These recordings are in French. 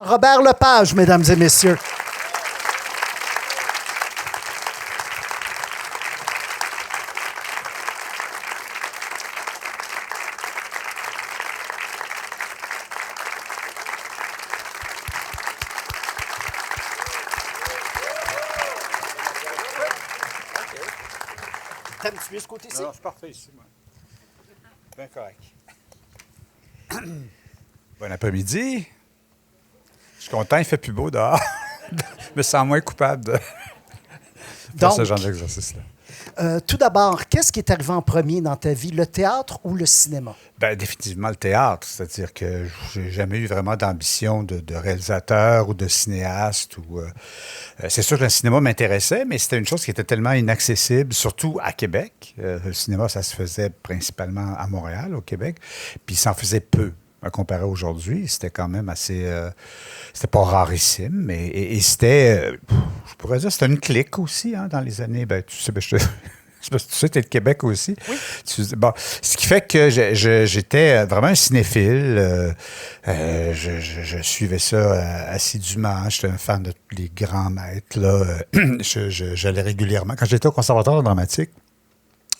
Robert Lepage, mesdames et messieurs. T'aimes-tu mieux ce côté-ci? Non, c'est parfait ici, moi. Bien correct. Bon après-midi. Je suis content, il fait plus beau dehors. Je me sens moins coupable de faire ce genre d'exercice-là. Tout d'abord, qu'est-ce qui est arrivé en premier dans ta vie, le théâtre ou le cinéma? Bien, définitivement le théâtre. C'est-à-dire que j'ai jamais eu vraiment d'ambition de réalisateur ou de cinéaste. C'est sûr que le cinéma m'intéressait, mais c'était une chose qui était tellement inaccessible, surtout à Québec. Le cinéma, ça se faisait principalement à Montréal, au Québec, puis il s'en faisait peu. Comparé à aujourd'hui, c'était quand même assez... c'était pas rarissime, mais et c'était... je pourrais dire, c'était une clique aussi, hein, dans les années... Ben, tu sais, tu sais, t'es de Québec aussi. Oui. Bon, ce qui fait que j'étais vraiment un cinéphile. Je suivais ça assidûment. J'étais un fan de tous les grands maîtres. Là. J'allais régulièrement. Quand j'étais au Conservatoire dramatique,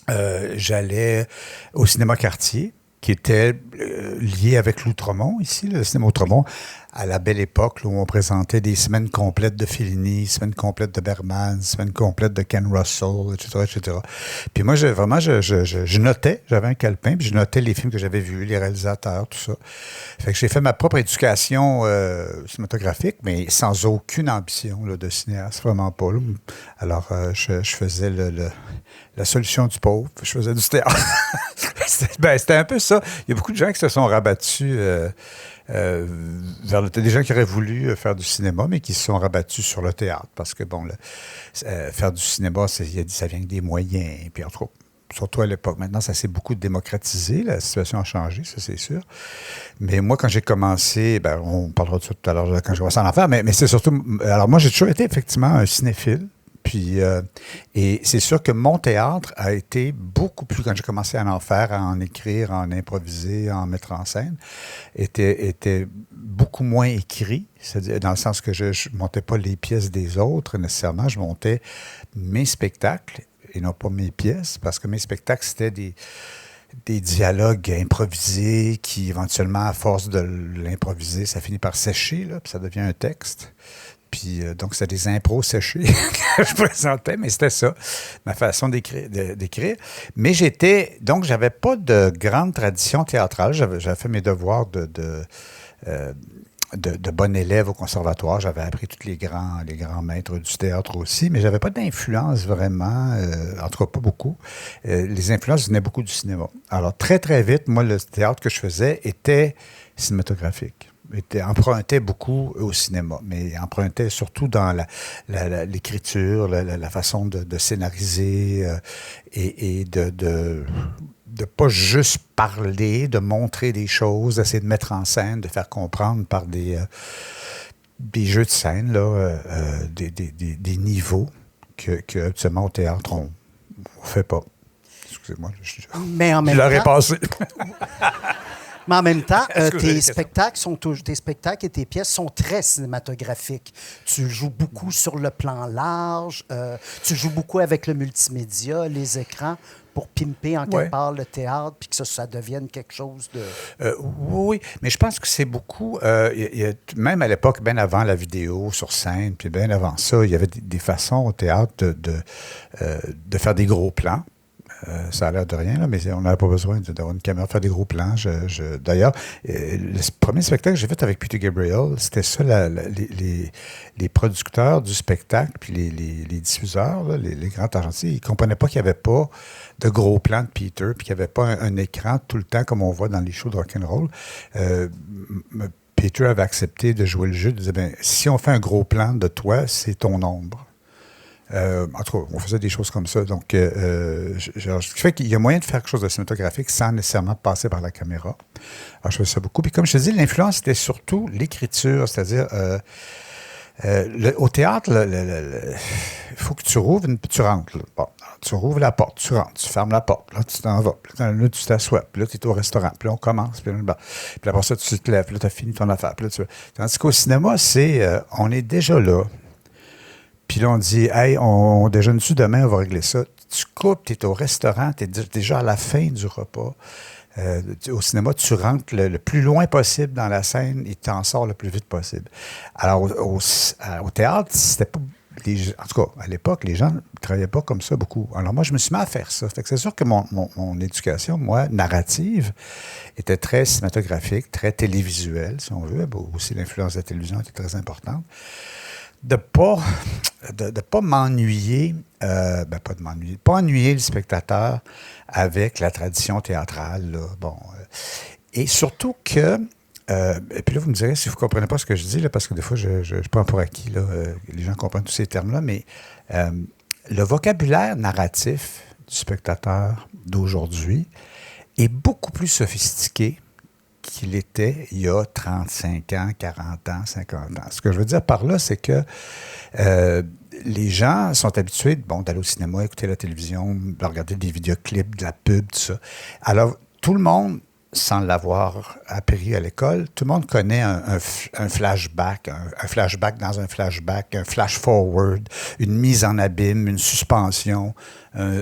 j'allais au cinéma Cartier, qui était lié avec l'Outremont, ici, le cinéma Outremont, à la belle époque là, où on présentait des semaines complètes de Fellini, semaines complètes de Bergman, semaines complètes de Ken Russell, etc., etc. Puis moi, je notais, j'avais un calepin, puis je notais les films que j'avais vus, les réalisateurs, tout ça. Fait que j'ai fait ma propre éducation cinématographique, mais sans aucune ambition là, de cinéaste, vraiment pas. Là. Alors, je faisais la solution du pauvre, je faisais du théâtre. C'était un peu ça. Il y a beaucoup de gens qui se sont rabattus vers le théâtre. Des gens qui auraient voulu faire du cinéma, mais qui se sont rabattus sur le théâtre. Parce que, bon, faire du cinéma, ça vient avec des moyens. Puis, entre autres, surtout à l'époque. Maintenant, ça s'est beaucoup démocratisé. La situation a changé, ça, c'est sûr. Mais moi, quand j'ai commencé, on parlera de ça tout à l'heure quand je commençais à en faire, mais c'est surtout... Alors, moi, j'ai toujours été effectivement un cinéphile. Puis, et c'est sûr que mon théâtre a été beaucoup plus, quand j'ai commencé à en faire, à en écrire, à en improviser, à en mettre en scène, était beaucoup moins écrit, c'est-à-dire dans le sens que je ne montais pas les pièces des autres nécessairement, je montais mes spectacles et non pas mes pièces, parce que mes spectacles, c'était des dialogues improvisés qui, éventuellement, à force de l'improviser, ça finit par sécher, là, puis ça devient un texte. Puis, donc, c'était des impros séchés que je présentais, mais c'était ça, ma façon d'écrire. Mais donc, j'avais pas de grande tradition théâtrale. J'avais fait mes devoirs de bon élève au conservatoire. J'avais appris tous les grands maîtres du théâtre aussi, mais j'avais pas d'influence vraiment, en tout cas pas beaucoup. Les influences venaient beaucoup du cinéma. Alors, très, très vite, moi, le théâtre que je faisais était cinématographique. Empruntait beaucoup au cinéma, mais empruntait surtout dans l'écriture, la façon de scénariser et de pas juste parler, de montrer des choses, d'essayer de mettre en scène, de faire comprendre par des jeux de scène, là, des niveaux que habituellement au théâtre, on ne fait pas. Excusez-moi, Mais en même je l'aurais temps, passé. Mais en même temps, tes tes spectacles et tes pièces sont très cinématographiques. Tu joues beaucoup sur le plan large, tu joues beaucoup avec le multimédia, les écrans, pour pimper en quelque part le théâtre, puis que ça devienne quelque chose de... Oui, mais je pense que c'est beaucoup... même à l'époque, bien avant la vidéo sur scène, puis bien avant ça, il y avait des façons au théâtre de faire des gros plans. Ça a l'air de rien, là, mais on n'avait pas besoin d'avoir une caméra, de faire des gros plans. D'ailleurs, le premier spectacle que j'ai fait avec Peter Gabriel, c'était ça, les producteurs du spectacle, puis les diffuseurs, là, les grands argentiers, ils ne comprenaient pas qu'il n'y avait pas de gros plans de Peter, puis qu'il n'y avait pas un écran tout le temps comme on voit dans les shows de rock'n'roll. Peter avait accepté de jouer le jeu, de dire, si on fait un gros plan de toi, c'est ton ombre. En tout cas, on faisait des choses comme ça. Donc, ce qui fait qu'il y a moyen de faire quelque chose de cinématographique sans nécessairement passer par la caméra. Alors, je faisais ça beaucoup. Puis comme je te dis, l'influence, c'était surtout l'écriture, c'est-à-dire Au théâtre, il faut que tu rouvres, tu rentres. Là. Bon, tu rouvres la porte, tu rentres, tu fermes la porte, là, tu t'en vas. Puis là, tu t'assois, puis là, tu es au restaurant, puis là, on commence, puis là, puis après ça, tu te lèves, puis là, tu as fini ton affaire. Puis là, tandis qu'au cinéma, on est déjà là. Puis là, on dit, hey, on déjeune-tu demain, on va régler ça. Tu coupes, tu es au restaurant, tu es déjà à la fin du repas. Au cinéma, tu rentres le plus loin possible dans la scène et tu t'en sors le plus vite possible. Alors, au théâtre, c'était pas. En tout cas, à l'époque, les gens ne travaillaient pas comme ça beaucoup. Alors, moi, je me suis mis à faire ça. Fait que c'est sûr que mon éducation, moi, narrative, était très cinématographique, très télévisuelle, si on veut. Bon, aussi, l'influence de la télévision était très importante. De pas m'ennuyer, pas ennuyer le spectateur avec la tradition théâtrale. Là. Bon, et surtout que, et puis là, vous me direz si vous ne comprenez pas ce que je dis, là, parce que des fois, je prends pour acquis, là, les gens comprennent tous ces termes-là, mais le vocabulaire narratif du spectateur d'aujourd'hui est beaucoup plus sophistiqué qu'il était il y a 35 ans, 40 ans, 50 ans. Ce que je veux dire par là, c'est que les gens sont habitués d'aller au cinéma, écouter la télévision, de regarder des vidéoclips, de la pub, tout ça. Alors, tout le monde, sans l'avoir appris à l'école, tout le monde connaît un flashback, un flashback dans un flashback, un flash-forward, une mise en abîme, une suspension,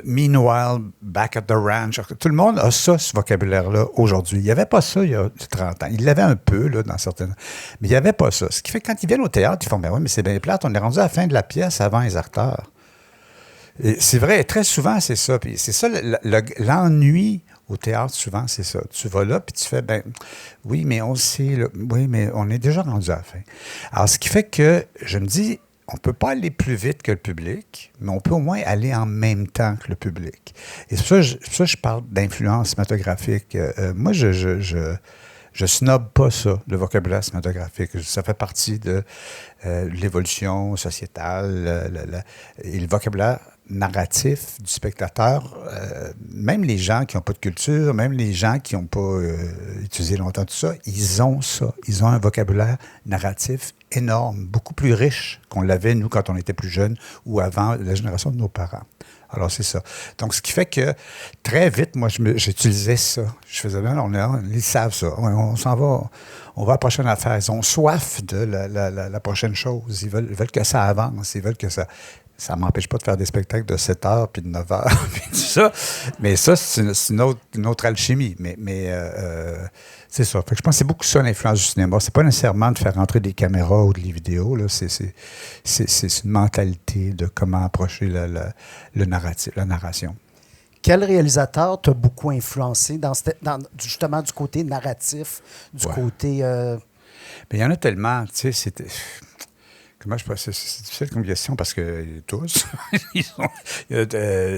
meanwhile, back at the ranch. Tout le monde a ça, ce vocabulaire-là, aujourd'hui. Il n'y avait pas ça il y a 30 ans. Il l'avait un peu, là, dans certaines... Mais il n'y avait pas ça. Ce qui fait que quand ils viennent au théâtre, ils font « Ben oui, mais c'est bien plate, on est rendu à la fin de la pièce avant les acteurs. » Et c'est vrai, très souvent, c'est ça. Puis c'est ça, l'ennui au théâtre, souvent, c'est ça. Tu vas là, puis tu fais, oui, mais on sait, là, oui, mais on est déjà rendu à la fin. Alors, ce qui fait que je me dis, on ne peut pas aller plus vite que le public, mais on peut au moins aller en même temps que le public. Et c'est pour ça que je parle d'influence cinématographique. Moi, je snobe pas ça, le vocabulaire cinématographique. Ça fait partie de l'évolution sociétale et le vocabulaire narratif du spectateur. Même les gens qui n'ont pas de culture, même les gens qui n'ont pas étudié longtemps tout ça, ils ont ça. Ils ont un vocabulaire narratif énorme, beaucoup plus riche qu'on l'avait, nous, quand on était plus jeunes ou avant la génération de nos parents. Alors, c'est ça. Donc, ce qui fait que très vite, moi, j'utilisais ça. Je faisais bien, ils savent ça. On s'en va, on va à la prochaine affaire. Ils ont soif de la prochaine chose. Ils veulent que ça avance. Ils veulent que ça... Ça ne m'empêche pas de faire des spectacles de 7 heures puis de 9 heures, puis tout ça. Mais ça, c'est une autre alchimie. Mais c'est ça. Fait que je pense que c'est beaucoup ça, l'influence du cinéma. C'est pas nécessairement de faire rentrer des caméras ou des vidéos. Là. C'est une mentalité de comment approcher le narratif, la narration. Quel réalisateur t'a beaucoup influencé justement du côté narratif, du côté... Il y en a tellement, tu sais, c'était... Comment je pense, c'est difficile comme question parce que tous,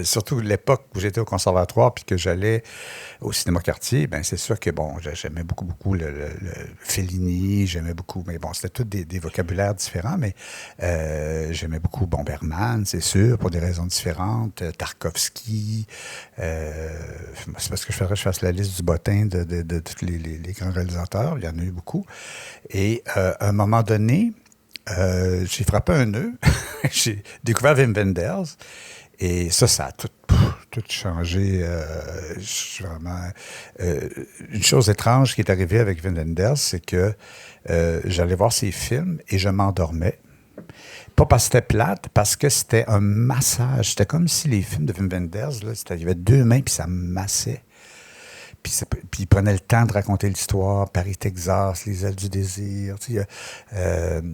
surtout l'époque où j'étais au conservatoire puis que j'allais au cinéma quartier, c'est sûr que j'aimais beaucoup le Fellini, j'aimais beaucoup, mais bon, c'était tous des vocabulaires différents, mais j'aimais beaucoup Bergman, c'est sûr, pour des raisons différentes, Tarkovsky, c'est parce que je fasse la liste du bottin de tous les grands réalisateurs, il y en a eu beaucoup, et à un moment donné, j'ai frappé un nœud. J'ai découvert Wim Wenders. Et ça a tout changé. Vraiment, une chose étrange qui est arrivée avec Wim Wenders, c'est que j'allais voir ses films et je m'endormais. Pas parce que c'était plate, parce que c'était un massage. C'était comme si les films de Wim Wenders, là, il y avait deux mains puis ça me massait. Puis il prenait le temps de raconter l'histoire, Paris, Texas, Les ailes du désir.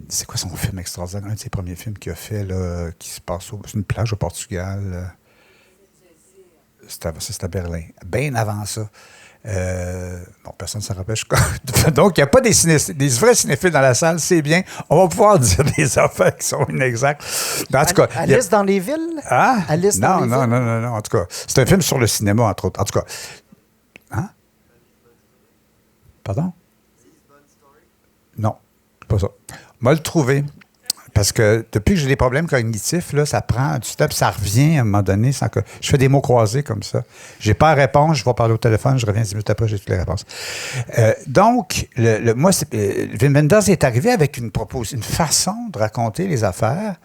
C'est quoi son film extraordinaire? Un de ses premiers films qu'il a fait, là, qui se passe sur une plage au Portugal. C'était à Berlin. Bien avant ça. Personne ne s'en rappelle. Donc, il n'y a pas des vrais cinéphiles dans la salle, c'est bien. On va pouvoir dire des affaires qui sont inexactes. En tout cas, Alice dans les villes? Ah? Alice dans les villes? Non. En tout cas, c'est un film sur le cinéma, entre autres. En tout cas, hein? Pardon? Non, c'est pas ça. On va le trouver. Parce que depuis que j'ai des problèmes cognitifs, là, ça prend du temps, puis ça revient à un moment donné. Sans que... Je fais des mots croisés comme ça. J'ai pas à répondre, je vais parler au téléphone, je reviens 10 minutes après, j'ai toutes les réponses. Donc, moi, Wim Wenders est arrivé avec une façon de raconter les affaires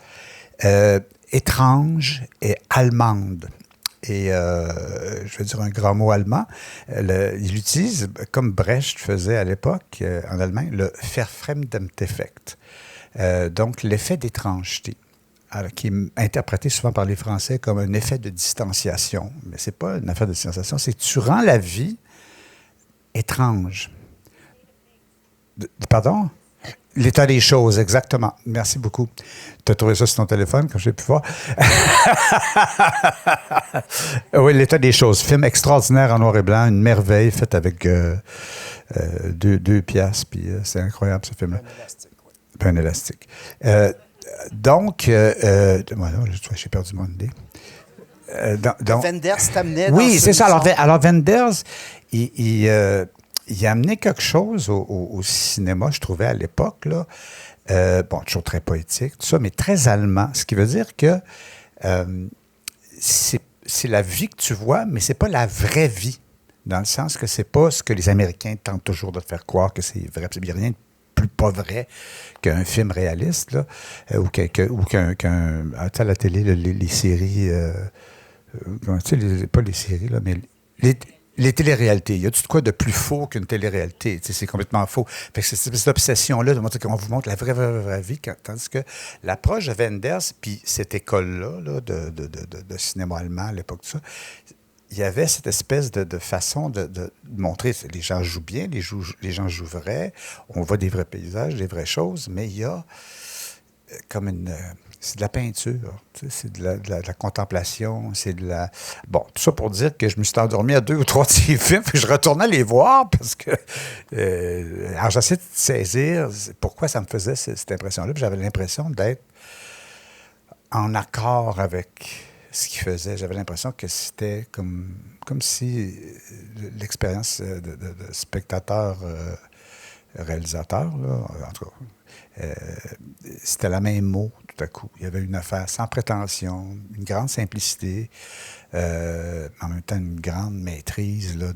étrange et allemande. Et je veux dire un grand mot allemand. Il utilise, comme Brecht faisait à l'époque en Allemagne, le Verfremdungseffekt. Donc, l'effet d'étrangeté, qui est interprété souvent par les Français comme un effet de distanciation. Mais ce n'est pas une affaire de distanciation, c'est que tu rends la vie étrange. Pardon? L'état des choses, exactement. Merci beaucoup. Tu as trouvé ça sur ton téléphone, comme j'ai pu voir. Oui, l'état des choses. Film extraordinaire en noir et blanc, une merveille faite avec 2 piastres. Puis c'est incroyable, ce film-là. Un élastique. Donc, j'ai perdu mon idée. Wenders t'amenait dans oui, c'est ça. Alors Wenders, il a amené quelque chose au cinéma, je trouvais, à l'époque, là. Toujours très poétique, tout ça, mais très allemand. Ce qui veut dire que c'est la vie que tu vois, mais c'est pas la vraie vie. Dans le sens que c'est pas ce que les Américains tentent toujours de te faire croire que c'est vrai. Il n'y a rien de plus pas vrai qu'un film réaliste, là, ou qu'un à la télé, les séries, pas les séries, là, mais les téléréalités. Il y a tout de quoi de plus faux qu'une télé-réalité? C'est complètement faux. Fait que c'est cette obsession-là de montrer qu'on vous montre la vraie vie, tandis que l'approche de Wenders, puis cette école-là là, de cinéma allemand à l'époque, tout ça, il y avait cette espèce de façon de montrer, les gens jouent bien, les gens jouent vrai, on voit des vrais paysages, des vraies choses, mais il y a comme c'est de la peinture, c'est de la contemplation, c'est de la... Bon, tout ça pour dire que je me suis endormi à 2 ou 3 de ces films, puis je retournais les voir parce que... alors, j'essaie de saisir pourquoi ça me faisait cette impression-là, puis j'avais l'impression d'être en accord avec ce qu'il faisait. J'avais l'impression que c'était comme si l'expérience de spectateur réalisateur, là, en tout cas, c'était la même mot tout à coup. Il y avait une affaire sans prétention, une grande simplicité, en même temps une grande maîtrise là,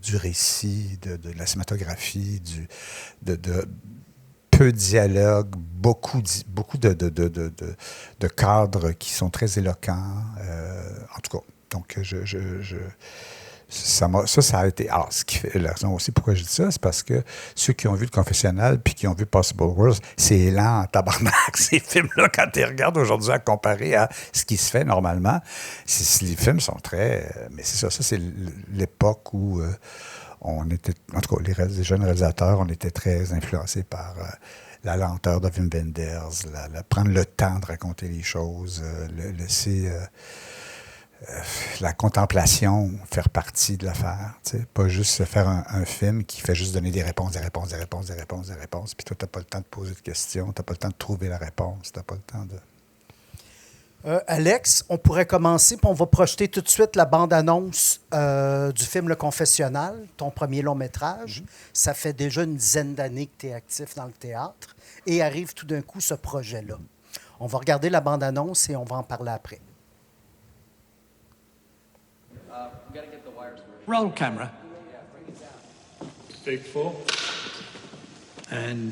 du récit, de la cinématographie, de peu de dialogue, beaucoup de cadres qui sont très éloquents. En tout cas, donc ça a été... Alors, ce qui fait la raison aussi pourquoi je dis ça, c'est parce que ceux qui ont vu Le Confessionnal puis qui ont vu Possible Worlds, c'est lent en tabarnak, ces films-là, quand tu les regardes aujourd'hui à comparer à ce qui se fait normalement. Les films sont très... mais c'est ça c'est l'époque où on était... En tout cas, les jeunes réalisateurs, on était très influencés par... la lenteur de Wim Wenders, prendre le temps de raconter les choses, laisser la contemplation faire partie de l'affaire. Pas juste se faire un film qui fait juste donner des réponses, puis toi, tu n'as pas le temps de poser de questions, tu n'as pas le temps de trouver la réponse, tu n'as pas le temps de... Alex, on pourrait commencer, puis on va projeter tout de suite la bande-annonce du film Le Confessionnal, ton premier long-métrage. Ça fait déjà une dizaine d'années que tu es actif dans le théâtre et arrive tout d'un coup ce projet-là. On va regarder la bande-annonce et on va en parler après. Roll camera. Take 4. And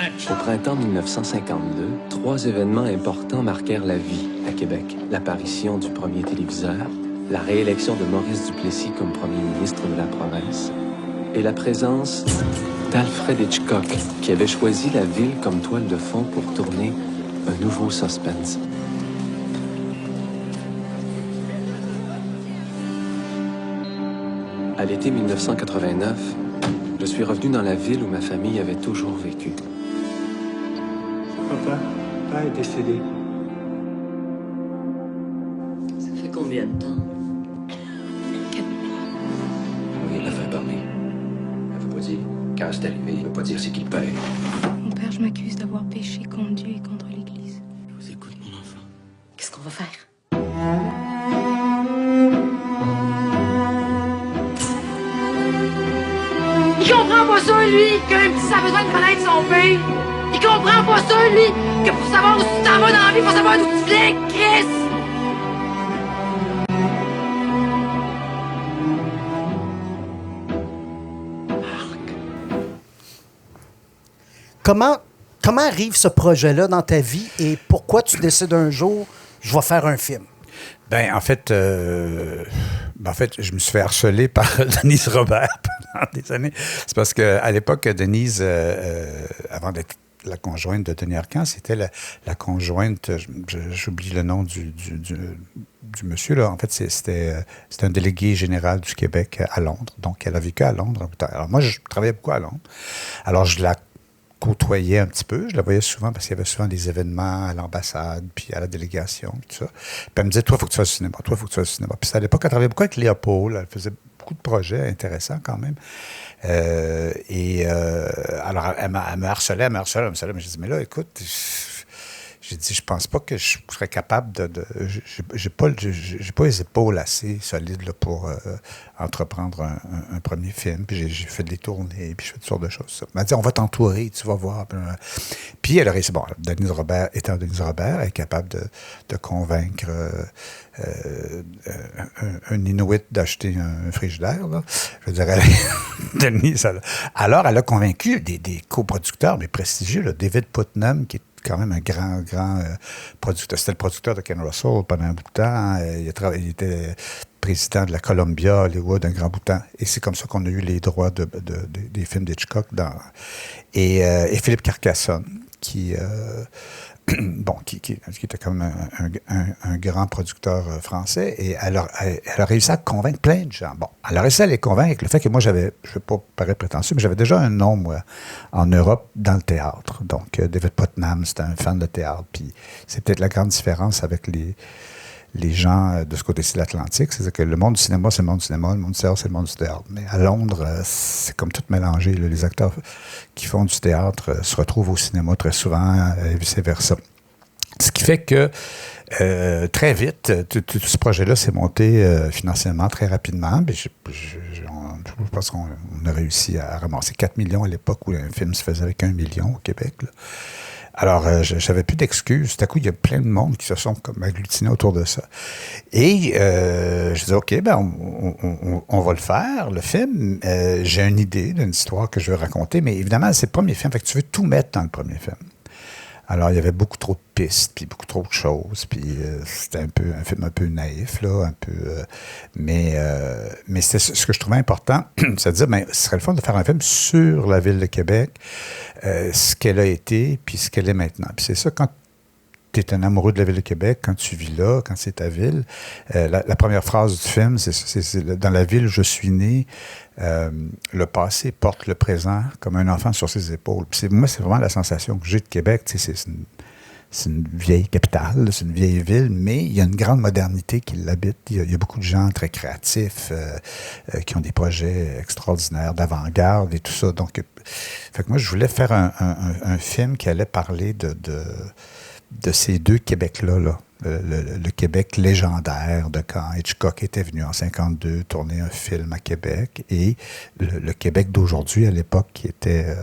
Au printemps 1952, 3 événements importants marquèrent la vie à Québec. L'apparition du premier téléviseur, la réélection de Maurice Duplessis comme premier ministre de la province et la présence d'Alfred Hitchcock, qui avait choisi la ville comme toile de fond pour tourner un nouveau suspense. À l'été 1989, je suis revenu dans la ville où ma famille avait toujours vécu. Papa est décédé. Ça fait combien de temps? 4 mois. Oui, il l'a fait parler. Elle veut pas dire quand c'est arrivé, il veut pas dire c'est qui le paye. Mon père, je m'accuse d'avoir péché contre Dieu et contre l'Église. Je vous écoute, mon enfant. Qu'est-ce qu'on va faire? Il comprend pas ça, lui, qu'un petit, ça a besoin de connaître son père. Il comprend pas pas sûr, lui, que pour savoir où tu t'en vas dans la vie, faut savoir d'où tu viens, Chris! Comment arrive ce projet-là dans ta vie et pourquoi tu décides un jour, je vais faire un film? En fait, je me suis fait harceler par Denise Robert pendant des années. C'est parce qu'à l'époque, Denise, avant d'être la conjointe de Denis Arcand, c'était la conjointe, j'oublie le nom du monsieur, là. En fait, c'était un délégué général du Québec à Londres. Donc, elle a vécu à Londres. Alors, moi, je travaillais beaucoup à Londres. Alors, je la côtoyais un petit peu. Je la voyais souvent parce qu'il y avait souvent des événements à l'ambassade, puis à la délégation, tout ça. Puis elle me disait, toi, il faut que tu fasses du cinéma. Toi, il faut que tu fasses du cinéma. Puis à l'époque, elle travaillait beaucoup avec Léopold. Elle faisait beaucoup de projets intéressants quand même. Alors, elle me harcelait. Mais j'ai dit, mais là, écoute, j'ai dit, je pense pas que je serais capable j'ai pas les épaules assez solides là, pour entreprendre un premier film. Puis j'ai fait des tournées, puis je fais toutes sortes de choses. Elle m'a dit, on va t'entourer, tu vas voir. Puis elle a réussi. Bon, Denise Robert, étant Denise Robert, elle est capable de convaincre un Inuit d'acheter un frigidaire. Là. Je veux dire, Denise, alors elle a convaincu des coproducteurs, mais prestigieux, là, David Putnam, qui est quand même un grand producteur. C'était le producteur de Ken Russell pendant un bout de temps. Il était président de la Columbia Hollywood un grand bout de temps. Et c'est comme ça qu'on a eu les droits des films d'Hitchcock. Et Philippe Carcassonne, qui était quand même un grand producteur français. Et elle a réussi à convaincre plein de gens. Bon, elle a réussi à les convaincre avec le fait que moi, je ne vais pas paraître prétentieux, mais j'avais déjà un nom, moi, en Europe, dans le théâtre. Donc, David Putnam, c'était un fan de théâtre. Puis, c'est peut-être la grande différence avec les gens de ce côté-ci de l'Atlantique. C'est que le monde du cinéma, c'est le monde du cinéma. Le monde du théâtre, c'est le monde du théâtre. Mais à Londres, c'est comme tout mélangé. Là. Les acteurs qui font du théâtre se retrouvent au cinéma très souvent et vice-versa. Ce qui fait que très vite, tout ce projet-là s'est monté financièrement très rapidement. Je pense qu'on a réussi à ramasser 4 millions à l'époque où un film se faisait avec 1 million au Québec. Là. Alors, j'avais plus d'excuses. Tout à coup, il y a plein de monde qui se sont comme agglutinés autour de ça. Et je disais, OK, on va le faire, le film. J'ai une idée d'une histoire que je veux raconter, mais évidemment, c'est le premier film, fait que tu veux tout mettre dans le premier film. Alors, il y avait beaucoup trop de pistes, puis beaucoup trop de choses, puis c'était un film un peu naïf, là, un peu... mais c'était ce que je trouvais important, c'est de dire, ce serait le fun de faire un film sur la ville de Québec, ce qu'elle a été, puis ce qu'elle est maintenant. Puis c'est ça, quand tu es un amoureux de la ville de Québec, quand tu vis là, quand c'est ta ville, la première phrase du film, c'est dans la ville où je suis né, le passé porte le présent comme un enfant sur ses épaules. Puis moi, c'est vraiment la sensation que j'ai de Québec. C'est une vieille capitale, c'est une vieille ville, mais il y a une grande modernité qui l'habite. Il y a beaucoup de gens très créatifs qui ont des projets extraordinaires, d'avant-garde et tout ça. Donc, fait que moi, je voulais faire un film qui allait parler de ces deux Québec-là, là. Le Québec légendaire de quand Hitchcock était venu en 1952 tourner un film à Québec et le Québec d'aujourd'hui à l'époque qui était...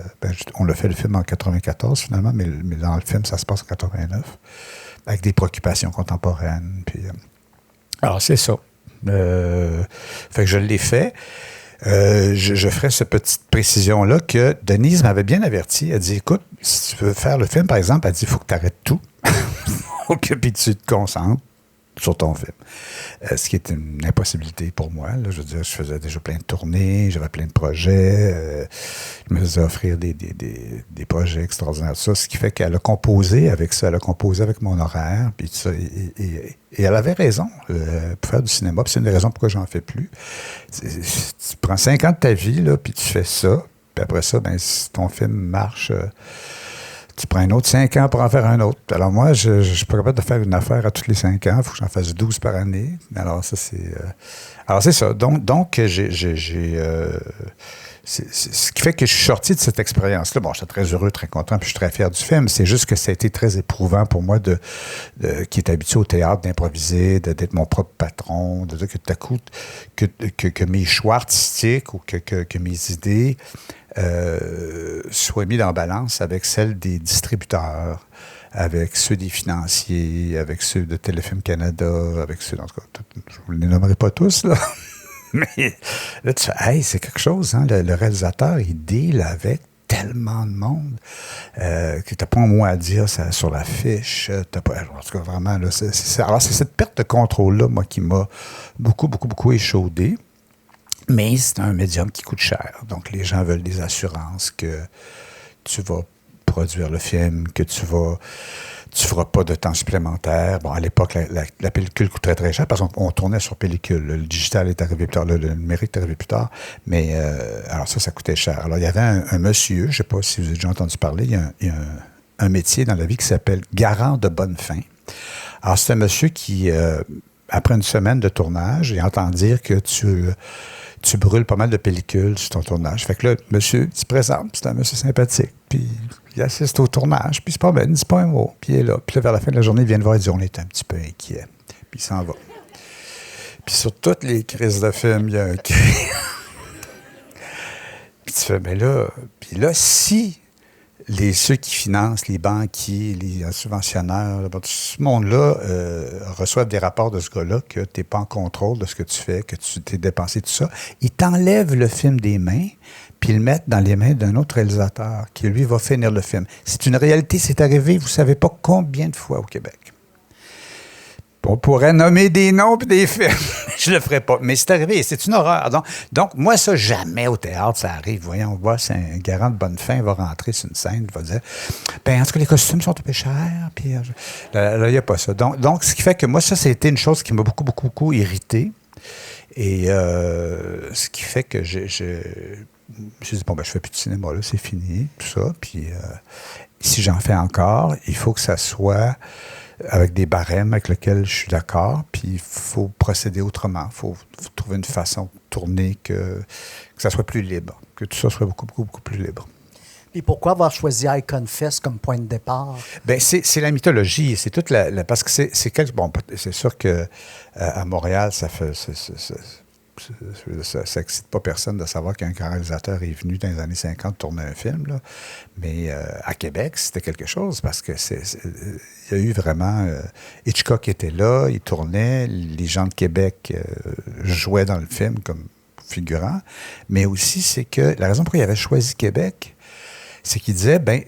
on a fait le film en 1994 finalement, mais dans le film, ça se passe en 1989 avec des préoccupations contemporaines. Puis, alors, c'est ça. Fait que je l'ai fait. Je ferai cette petite précision-là que Denise m'avait bien averti. Elle dit, écoute, si tu veux faire le film, par exemple, elle dit, il faut que tu arrêtes tout. Puis tu te concentres sur ton film. Ce qui est une impossibilité pour moi. Là. Je veux dire, je faisais déjà plein de tournées, j'avais plein de projets. Je me faisais offrir des projets extraordinaires. Ça, ce qui fait qu'elle a composé avec ça. Elle a composé avec mon horaire. Puis tout ça, et elle avait raison pour faire du cinéma. Puis c'est une des raisons pourquoi j'en fais plus. Tu prends 5 ans de ta vie, là, puis tu fais ça. Puis après ça, si ton film marche... tu prends un autre 5 ans pour en faire un autre. Alors moi, je ne suis pas capable de faire une affaire à tous les 5 ans. Il faut que j'en fasse 12 par année. Alors ça, c'est... Alors c'est ça. Donc j'ai ce qui fait que je suis sorti de cette expérience-là. Bon, j'étais très heureux, très content, puis je suis très fier du film. C'est juste que ça a été très éprouvant pour moi qui est habitué au théâtre, d'improviser, d'être mon propre patron, de dire que tout à coup, que mes choix artistiques ou que mes idées soient mis en balance avec celles des distributeurs, avec ceux des financiers, avec ceux de Téléfilm Canada, avec ceux, en tout cas, je ne vous les nommerai pas tous, là. Mais là, tu fais, hey, c'est quelque chose, hein? Le réalisateur, il deal avec tellement de monde que tu n'as pas un mot à dire sur la fiche. En tout cas, vraiment, là, alors, c'est cette perte de contrôle-là, moi, qui m'a beaucoup, beaucoup, beaucoup échaudé. Mais c'est un médium qui coûte cher. Donc, les gens veulent des assurances que tu vas produire le film, que tu feras pas de temps supplémentaire. Bon, à l'époque, la pellicule coûtait très cher parce qu'on tournait sur pellicule. Le digital est arrivé plus tard, le numérique est arrivé plus tard. Mais alors ça coûtait cher. Alors, il y avait un monsieur, je ne sais pas si vous avez déjà entendu parler, il y a un métier dans la vie qui s'appelle garant de bonne fin. Alors, c'est un monsieur qui, après une semaine de tournage, il entend dire que tu brûles pas mal de pellicules sur ton tournage. Fait que là, monsieur se présente, c'est un monsieur sympathique, puis il assiste au tournage, puis c'est pas ben, c'est pas un mot, puis il est là. Puis là, vers la fin de la journée, il vient le voir et dit, on est un petit peu inquiet. Puis il s'en va. Puis sur toutes les crises de film, il y a un cri. Puis tu fais, mais là, puis là, si ceux qui financent, les banquiers, les subventionnaires, tout ce monde-là reçoivent des rapports de ce gars-là que tu n'es pas en contrôle de ce que tu fais, que tu t'es dépensé, tout ça. Ils t'enlèvent le film des mains, puis ils le mettent dans les mains d'un autre réalisateur qui, lui, va finir le film. C'est une réalité, c'est arrivé, vous ne savez pas combien de fois au Québec. On pourrait nommer des noms et des films. Je le ferai pas. Mais c'est arrivé. C'est une horreur. Donc, moi, ça, jamais au théâtre, ça arrive. Voyons, on voit, c'est un garant de bonne fin, il va rentrer sur une scène, il va dire, ben en tout cas, les costumes sont un peu chers. Puis là, il n'y a pas ça. Donc, ce qui fait que moi, ça a été une chose qui m'a beaucoup, beaucoup, beaucoup irrité. Et ce qui fait que j'ai dit, bon, ben, je fais plus de cinéma, là, c'est fini, tout ça. Puis, si j'en fais encore, il faut que ça soit avec des barèmes avec lesquels je suis d'accord, puis il faut procéder autrement. Il faut trouver une façon de tourner que ça soit plus libre, que tout ça soit beaucoup, beaucoup, beaucoup plus libre. Et pourquoi avoir choisi Icon Fest comme point de départ? Bien, c'est la mythologie, c'est toute parce que c'est sûr que à Montréal, ça excite pas personne de savoir qu'un réalisateur est venu dans les années 50 tourner un film, là. Mais à Québec, c'était quelque chose parce que il y a eu vraiment... Hitchcock était là, il tournait, les gens de Québec jouaient dans le film comme figurants, mais aussi c'est que la raison pour laquelle il avait choisi Québec, c'est qu'il disait, ben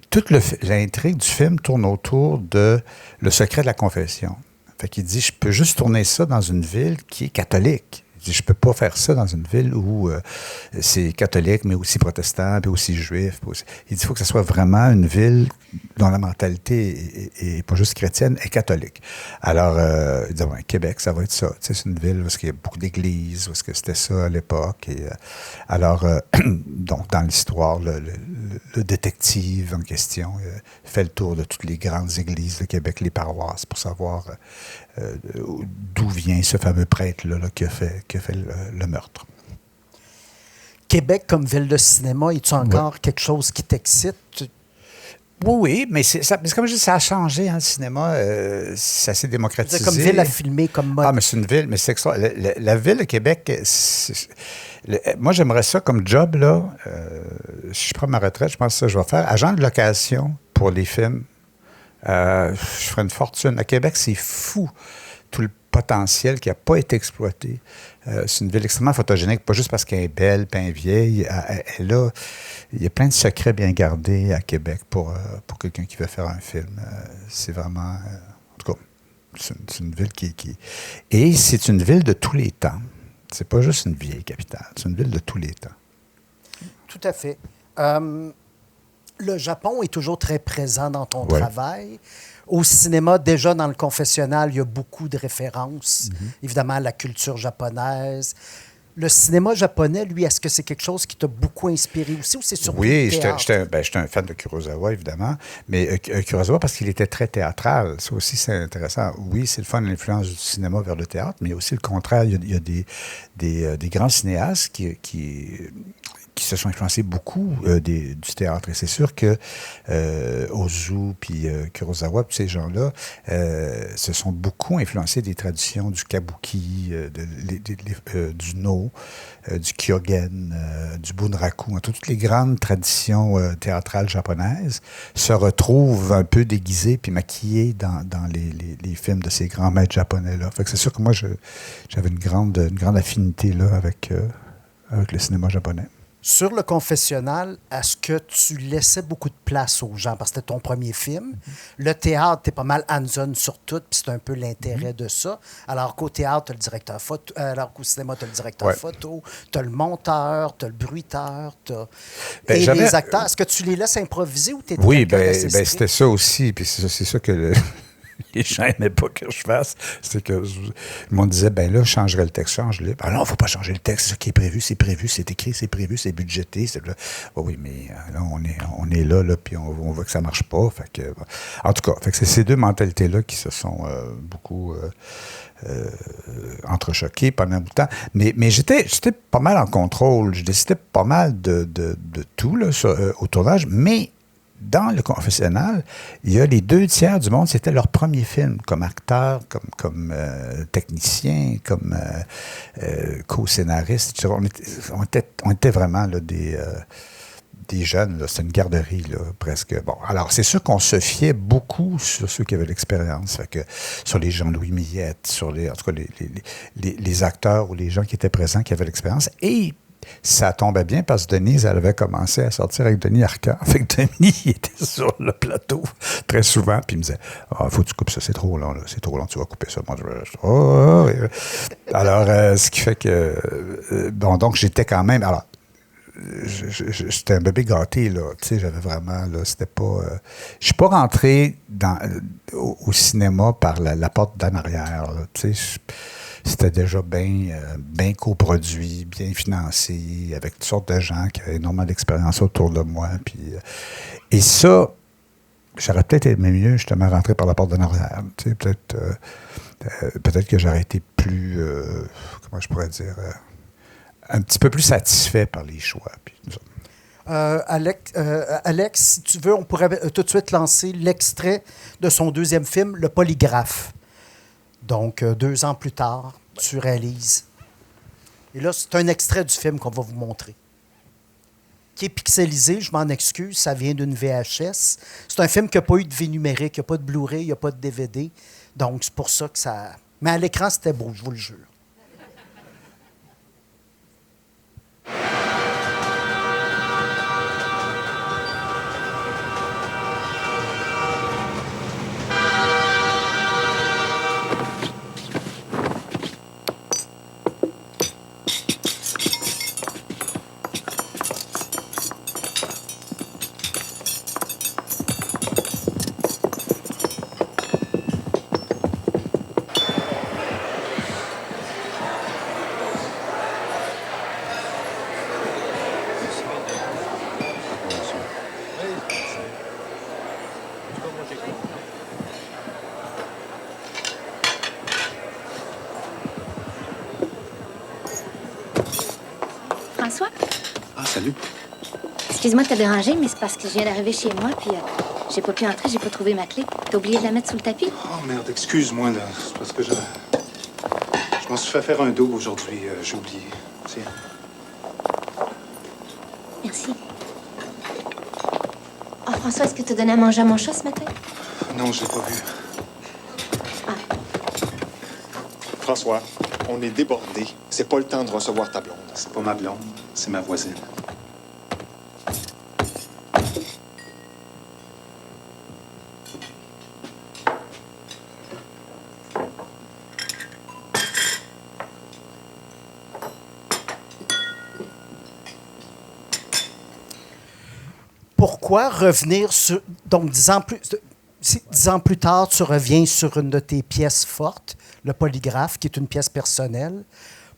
toute l'intrigue du film tourne autour de le secret de la confession. Fait qu'il dit, je peux juste tourner ça dans une ville qui est catholique. Je ne peux pas faire ça dans une ville où c'est catholique, mais aussi protestant, puis aussi juif. Il dit qu'il faut que ce soit vraiment une ville dont la mentalité est pas juste chrétienne, est catholique. Alors, il dit, ouais, Québec, ça va être ça. Tu sais, c'est une ville où il y a beaucoup d'églises, où c'était ça à l'époque. Et, donc, dans l'histoire, le détective en question fait le tour de toutes les grandes églises de Québec, les paroisses, pour savoir d'où vient ce fameux prêtre-là qui a fait le meurtre. Québec comme ville de cinéma, est-tu encore quelque chose qui t'excite? Oui, mais comme je dis, ça a changé, hein, le cinéma. Ça s'est démocratisé. C'est comme ville à filmer, comme mode. Ah, mais c'est une ville, mais c'est extra. La ville de Québec, moi, j'aimerais ça comme job, là. Si je prends ma retraite, je pense que ça, je vais faire agent de location pour les films. Je ferais une fortune. À Québec, c'est fou, tout le potentiel qui n'a pas été exploité. C'est une ville extrêmement photogénique, pas juste parce qu'elle est belle, pas vieille. Il y a plein de secrets bien gardés à Québec pour quelqu'un qui veut faire un film. C'est vraiment... en tout cas, c'est une ville qui... Et c'est une ville de tous les temps. C'est pas juste une vieille capitale. C'est une ville de tous les temps. Tout à fait. Le Japon est toujours très présent dans ton travail. Au cinéma, déjà dans le confessionnal, il y a beaucoup de références, évidemment, à la culture japonaise. Le cinéma japonais, lui, est-ce que c'est quelque chose qui t'a beaucoup inspiré aussi ou c'est surtout le théâtre? J'étais un fan de Kurosawa, évidemment, mais Kurosawa parce qu'il était très théâtral. Ça aussi, c'est intéressant. Oui, c'est le fun de l'influence du cinéma vers le théâtre, mais aussi le contraire. Il y a des grands cinéastes qui qui se sont influencés beaucoup du théâtre. Et c'est sûr que Ozu puis Kurosawa, puis ces gens-là, se sont beaucoup influencés des traditions du kabuki, du no, du kyogen, du bunraku. Toutes les grandes traditions théâtrales japonaises se retrouvent un peu déguisées puis maquillées dans les films de ces grands maîtres japonais-là. Fait que c'est sûr que moi, j'avais une grande affinité là, avec le cinéma japonais. Sur le confessionnal, est-ce que tu laissais beaucoup de place aux gens parce que c'était ton premier film? Le théâtre, tu es pas mal hands-on sur tout, puis c'est un peu l'intérêt de ça. Alors qu'au théâtre, tu as le directeur photo, alors qu'au cinéma, tu as le directeur photo, tu as le monteur, tu as le bruiteur, et les acteurs. Est-ce que tu les laisses improviser ou tu es Oui, c'était ça aussi, puis c'est ça que les gens n'aimaient pas que je fasse. C'est que ils m'ont disait, ben là, je changerai le texte, change-le. Ben non, il ne faut pas changer le texte. C'est ça qui est prévu, c'est écrit, c'est prévu, c'est budgété. Oui, mais là, on est là puis on voit que ça ne marche pas. Fait que, en tout cas, c'est ces deux mentalités-là qui se sont beaucoup entrechoquées pendant un bout de temps. Mais j'étais pas mal en contrôle. Je décidais pas mal de tout là, au tournage, mais dans le confessionnal, il y a les 2/3 du monde, c'était leur premier film, comme acteur, comme technicien, comme co-scénariste. On était vraiment là, des jeunes, là, c'était une garderie là, presque. Bon, alors c'est sûr qu'on se fiait beaucoup sur ceux qui avaient l'expérience, fait que, sur les Jean-Louis Millette, en tout cas les acteurs ou les gens qui étaient présents qui avaient l'expérience. Et ça tombait bien parce que Denise, elle avait commencé à sortir avec Denis Arcand. Fait que Denis, il était sur le plateau très souvent, puis il me disait « faut que tu coupes ça, c'est trop long, tu vas couper ça. » Moi, alors, ce qui fait que... donc, j'étais quand même... Alors, j'étais un bébé gâté, là. Tu sais, j'avais vraiment... Là, c'était pas... je suis pas rentré au cinéma par la porte d'en arrière, là. Tu sais, c'était déjà bien coproduit, bien financé, avec toutes sortes de gens qui avaient énormément d'expérience autour de moi. Puis, et ça, j'aurais peut-être aimé mieux justement rentrer par la porte d'en arrière. Tu sais, peut-être que j'aurais été plus, comment je pourrais dire, un petit peu plus satisfait par les choix. Puis, Alex, si tu veux, on pourrait tout de suite lancer l'extrait de son deuxième film, Le Polygraphe. Donc, 2 ans plus tard, tu réalises. Et là, c'est un extrait du film qu'on va vous montrer. Qui est pixelisé, je m'en excuse, ça vient d'une VHS. C'est un film qui n'a pas eu de V numérique, il n'y a pas de Blu-ray, il n'y a pas de DVD. Donc, c'est pour ça que ça... Mais à l'écran, c'était beau, je vous le jure. François? Ah, salut. Excuse-moi de te déranger, mais c'est parce que je viens d'arriver chez moi, puis j'ai pas pu entrer, j'ai pas trouvé ma clé. T'as oublié de la mettre sous le tapis? Oh, merde, excuse-moi, là. C'est parce que je m'en suis fait faire un dos aujourd'hui. J'ai oublié. Tiens. Merci. Oh, François, est-ce que t'as donné à manger à mon chat ce matin? Non, je l'ai pas vu. Ah. François, on est débordé. C'est pas le temps de recevoir ta blonde. C'est pas ma blonde, c'est ma voisine. Pourquoi revenir sur... Donc, 10 ans plus tard, tu reviens sur une de tes pièces fortes, Le Polygraphe, qui est une pièce personnelle.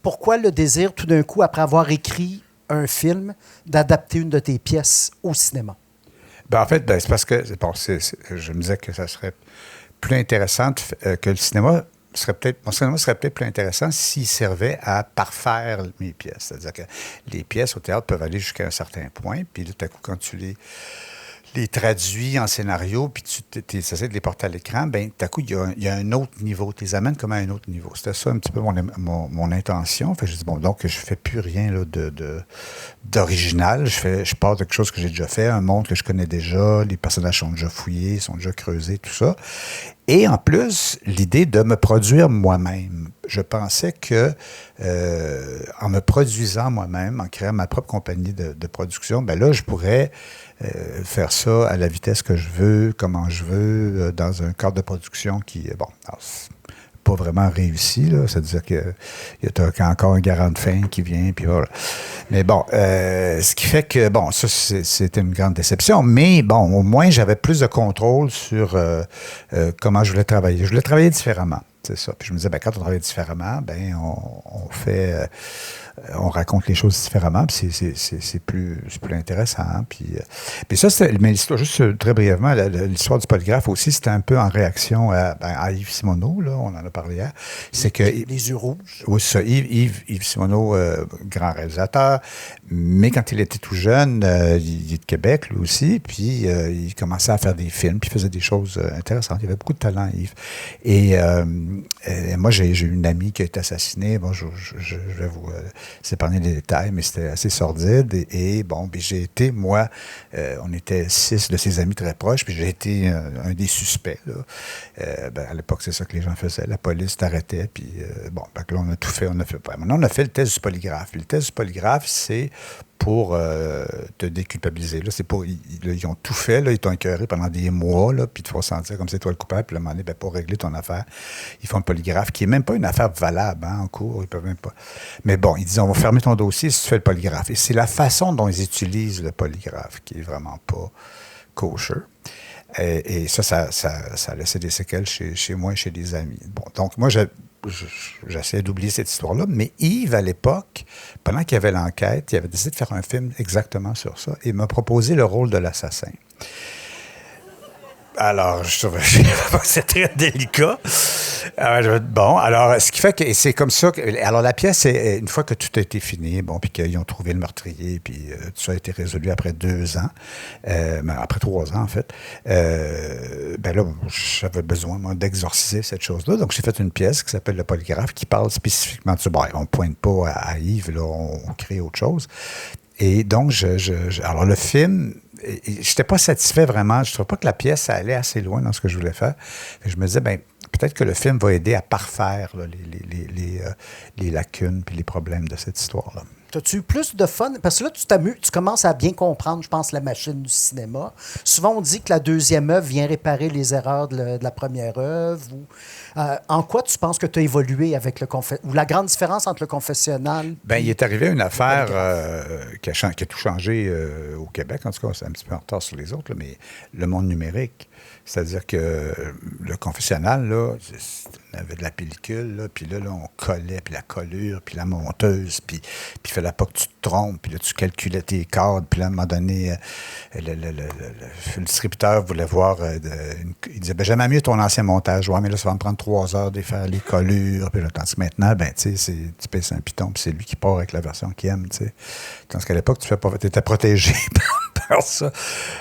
Pourquoi le désir, tout d'un coup, après avoir écrit un film, d'adapter une de tes pièces au cinéma? Ben, en fait, c'est parce que je me disais que ça serait plus intéressant que le cinéma serait peut-être plus intéressant s'il servait à parfaire mes pièces. C'est-à-dire que les pièces au théâtre peuvent aller jusqu'à un certain point, puis là, tout à coup, quand tu les traduis en scénario, puis tu essaies de les porter à l'écran, bien, tout à coup, il y a un autre niveau. Tu les amènes comme à un autre niveau. C'était ça un petit peu mon intention. Fait que je dis, bon, donc, je fais plus rien là, d'original. Je pars de quelque chose que j'ai déjà fait, un monde que je connais déjà, les personnages sont déjà fouillés, sont déjà creusés, tout ça. Et en plus, l'idée de me produire moi-même. Je pensais que en me produisant moi-même, en créant ma propre compagnie de production, bien là, je pourrais faire ça à la vitesse que je veux, comment je veux, dans un cadre de production qui est, bon, pas vraiment réussi, là. C'est-à-dire qu'il y a encore un garant de fin qui vient, puis voilà. Mais bon, ce qui fait que, bon, ça, c'était une grande déception, mais bon, au moins, j'avais plus de contrôle sur comment je voulais travailler. Je voulais travailler différemment, c'est ça. Puis je me disais, ben, quand on travaille différemment, ben, on raconte les choses différemment, puis c'est plus intéressant. Hein? Puis ça, mais l'histoire, juste très brièvement, l'histoire du polygraphe aussi, c'était un peu en réaction à Yves Simoneau, là, on en a parlé hier. C'est que Les yeux rouges. Oui, c'est ça. Yves Simoneau, grand réalisateur, mais quand il était tout jeune, il est de Québec, lui aussi, puis il commençait à faire des films, puis il faisait des choses intéressantes. Il avait beaucoup de talent, Yves. Et moi, j'ai eu une amie qui a été assassinée. Bon, je vais vous s'épargner les détails, mais c'était assez sordide. Et bon, puis j'ai été, moi, on était 6 de ses amis très proches, puis j'ai été un des suspects. Là. À l'époque, c'est ça que les gens faisaient. La police t'arrêtait, puis bon, là, on a tout fait. Maintenant, on a fait le test du polygraphe. Puis le test du polygraphe, c'est pour te déculpabiliser. Là, c'est pour, ils ont tout fait, là, ils t'ont écœuré pendant des mois, là, puis ils te font sentir comme c'est toi le coupable, puis à un moment donné, ben, pour régler ton affaire, ils font le polygraphe, qui n'est même pas une affaire valable en cours, ils peuvent même pas. Mais bon, ils disent, on va fermer ton dossier si tu fais le polygraphe. Et c'est la façon dont ils utilisent le polygraphe qui est vraiment pas kosher. Et ça a laissé des séquelles chez moi et chez des amis. Bon, donc moi, j'essayais d'oublier cette histoire-là, mais Yves, à l'époque, pendant qu'il y avait l'enquête, il avait décidé de faire un film exactement sur ça et m'a proposé le rôle de l'assassin. Alors, je trouvais que c'est très délicat. Bon, alors, ce qui fait que c'est comme ça. Alors, la pièce, une fois que tout a été fini, bon, puis qu'ils ont trouvé le meurtrier, puis tout ça a été résolu après 2 ans, après 3 ans, en fait, ben là, j'avais besoin, moi, d'exorciser cette chose-là. Donc, j'ai fait une pièce qui s'appelle Le Polygraphe, qui parle spécifiquement de ça. Bon, on ne pointe pas à Yves, là, on crée autre chose. Et donc, alors, le film, je n'étais pas satisfait vraiment. Je ne trouvais pas que la pièce allait assez loin dans ce que je voulais faire. Et je me disais, bien, peut-être que le film va aider à parfaire là, les lacunes puis les problèmes de cette histoire-là. As-tu eu plus de fun? Parce que là, tu t'amuses, tu commences à bien comprendre, je pense, la machine du cinéma. Souvent, on dit que la deuxième œuvre vient réparer les erreurs de la première œuvre. En quoi tu penses que tu as évolué avec le confessionnal? Ou la grande différence entre le confessionnal? Bien, il est arrivé une affaire qui a tout changé au Québec. En tout cas, c'est un petit peu en retard sur les autres, là, mais le monde numérique. C'est-à-dire que le confessionnal, là, on avait de la pellicule, là, puis là, on collait, puis la collure, puis la monteuse, puis il fallait pas que tu te trompes, puis là, tu calculais tes cadres, puis là, à un moment donné, le distributeur voulait voir, il disait, ben, j'aimais mieux ton ancien montage, ouais, mais là, ça va me prendre 3 heures de faire les collures, puis là, tandis que maintenant, ben, tu sais, tu pèses un piton, puis c'est lui qui part avec la version qu'il aime, tu sais. Tandis qu'à l'époque, tu étais protégé par ça.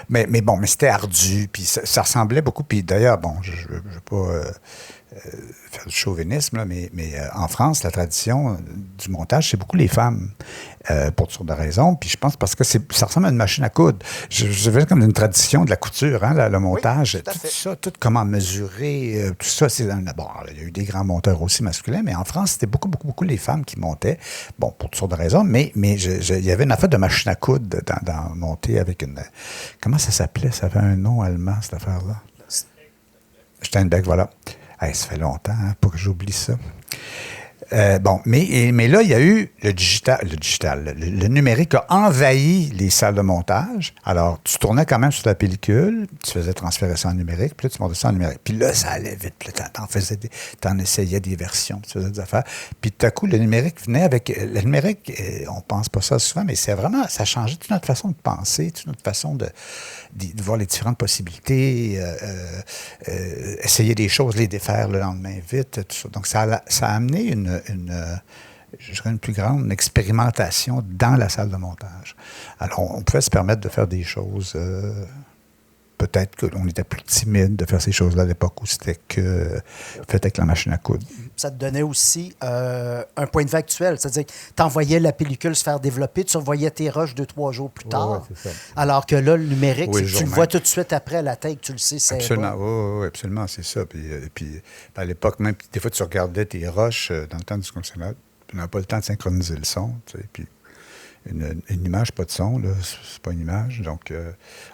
Mais bon, mais c'était ardu, puis ça ressemblait beaucoup, puis d'ailleurs, bon, je ne veux pas faire du chauvinisme, là, mais en France, la tradition du montage, c'est beaucoup les femmes, pour toutes sortes de raisons, puis je pense parce que ça ressemble à une machine à coudre. Je veux comme une tradition de la couture, hein, le montage, oui, tout ça, tout comment mesurer, tout ça, bon, il y a eu des grands monteurs aussi masculins, mais en France, c'était beaucoup les femmes qui montaient, bon, pour toutes sortes de raisons, mais il y avait une affaire de machine à coudre dans monter avec une... Comment ça s'appelait? Ça avait un nom allemand, cette affaire-là. Steinbeck, voilà. Hey, ça fait longtemps, hein, pour que j'oublie ça. Mais là, il y a eu le numérique a envahi les salles de montage. Alors, tu tournais quand même sur la pellicule, tu faisais transférer ça en numérique, puis là, tu montais ça en numérique. Puis là, ça allait vite, puis là, t'en essayais des versions, tu faisais des affaires. Puis tout à coup, le numérique venait avec... Le numérique, on pense pas ça souvent, mais c'est vraiment... Ça a changé toute notre façon de penser, toute notre façon de voir les différentes possibilités, essayer des choses, les défaire le lendemain vite, tout ça. Donc, ça a amené une plus grande expérimentation dans la salle de montage. Alors, on pouvait se permettre de faire des choses... peut-être qu'on était plus timide de faire ces choses-là à l'époque où c'était que fait avec la machine à coudre. Ça te donnait aussi un point de vue actuel. C'est-à-dire que tu envoyais la pellicule se faire développer, tu revoyais tes rushs 2-3 jours plus tard. C'est ça. Alors que là, le numérique, Oui, tu le vois tout de suite après à la tête, tu le sais, c'est absolument, bon. oui, absolument, c'est ça. Puis à l'époque, même, des fois, tu regardais tes rushs dans le temps du concessionnaire, tu n'avais pas le temps de synchroniser le son, tu sais, puis une image, pas de son, là, c'est pas une image. Donc,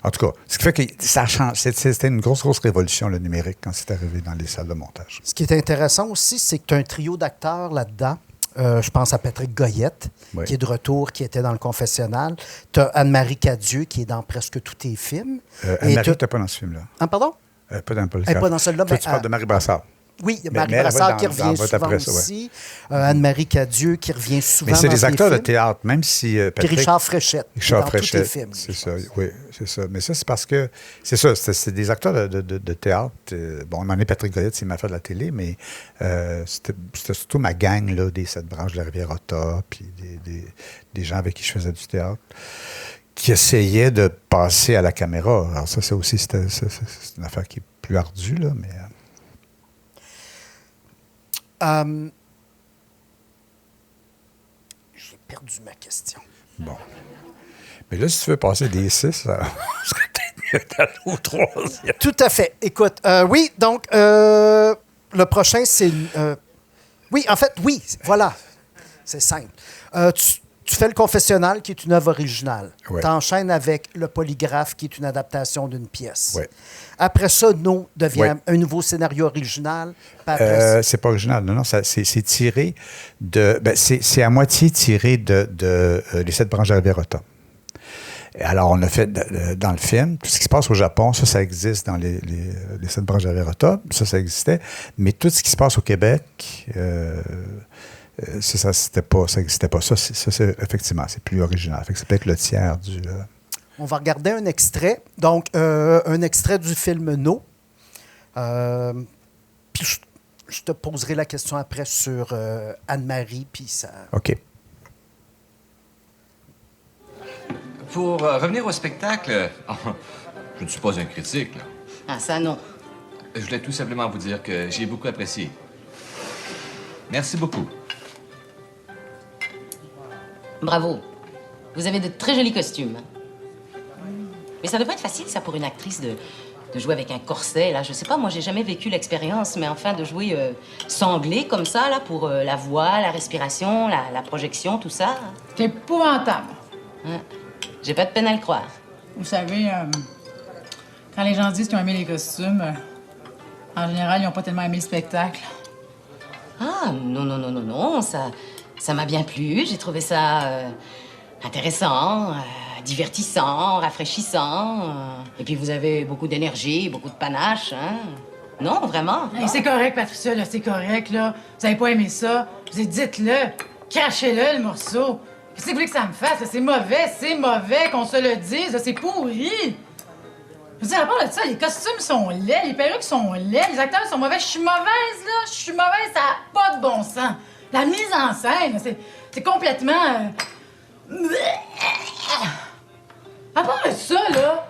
en tout cas, ce qui fait que ça change. C'était une grosse révolution, le numérique, quand c'est arrivé dans les salles de montage. Ce qui est intéressant aussi, c'est que tu as un trio d'acteurs là-dedans. Je pense à Patrick Goyette, oui. qui est de retour, qui était dans Le Confessionnal. Tu as Anne-Marie Cadieux, qui est dans presque tous tes films. Anne-Marie n'était pas dans ce film-là. Ah, pardon? Pas dans le Elle n'est pas dans celui-là. Tu parles de Marie Brassard. Oui, Marie Brassard qui revient souvent aussi. Anne-Marie Cadieux qui revient souvent dans tes films. Mais c'est des acteurs de théâtre, même si Puis Richard Fréchette. Richard dans Fréchette, tous tes films. c'est ça, oui, c'est ça. Mais ça, c'est parce que, c'est ça, c'est des acteurs de théâtre. Bon, on en est Patrick Goyette, c'est ma fait de la télé, mais c'était surtout ma gang là, des 7 branches de la Rivière-Otta, puis des gens avec qui je faisais du théâtre, qui essayaient de passer à la caméra. Alors ça aussi, c'est une affaire qui est plus ardue, là, mais... J'ai perdu ma question. Bon. Mais là, si tu veux passer des 6, ça serait peut-être mieux d'aller au 3e. Tout à fait. Écoute, oui, donc, le prochain, c'est... oui, en fait, oui, voilà. C'est simple. Tu fais Le Confessionnal, qui est une œuvre originale. Ouais. Tu enchaînes avec Le Polygraphe, qui est une adaptation d'une pièce. Ouais. Après ça, No devient Ouais. un nouveau scénario original. C'est pas original, non, c'est tiré de... c'est à moitié tiré de Les 7 branches de la Rivière-Otta. Alors, on a fait dans le film, tout ce qui se passe au Japon, ça existe dans les 7 branches de la Rivière-Otta, ça existait, mais tout ce qui se passe au Québec... ça n'existait pas. Ça, c'est effectivement, c'est plus original. Fait que c'est peut-être le tiers du... On va regarder un extrait. Donc, un extrait du film No. Puis je te poserai la question après sur Anne-Marie, puis ça... OK. Pour revenir au spectacle, je ne suis pas un critique, là. Ah, ça, non. Je voulais tout simplement vous dire que j'ai beaucoup apprécié. Merci beaucoup. Bravo. Vous avez de très jolis costumes. Mais ça devrait être facile, ça, pour une actrice de jouer avec un corset, là. Je sais pas, moi, j'ai jamais vécu l'expérience, mais enfin, de jouer sanglé comme ça, là, pour la voix, la respiration, la projection, tout ça. C'est épouvantable. Ouais. J'ai pas de peine à le croire. Vous savez, quand les gens disent qu'ils ont aimé les costumes, en général, ils n'ont pas tellement aimé le spectacle. Ah, non, ça m'a bien plu. J'ai trouvé ça intéressant, divertissant, rafraîchissant. Et puis vous avez beaucoup d'énergie, beaucoup de panache, hein? Non, vraiment. Hey, c'est correct, Patricia, là, c'est correct, là. Vous avez pas aimé ça? Vous avez dites-le. Crachez-le, le morceau. Qu'est-ce que vous voulez que ça me fasse? C'est mauvais qu'on se le dise. C'est pourri. Je veux dire, à part de ça, les costumes sont laids, les perruques sont laides, les acteurs sont mauvais. Je suis mauvaise, là. Je suis mauvaise, ça n'a pas de bon sens. La mise en scène, c'est complètement... À part de ça, là,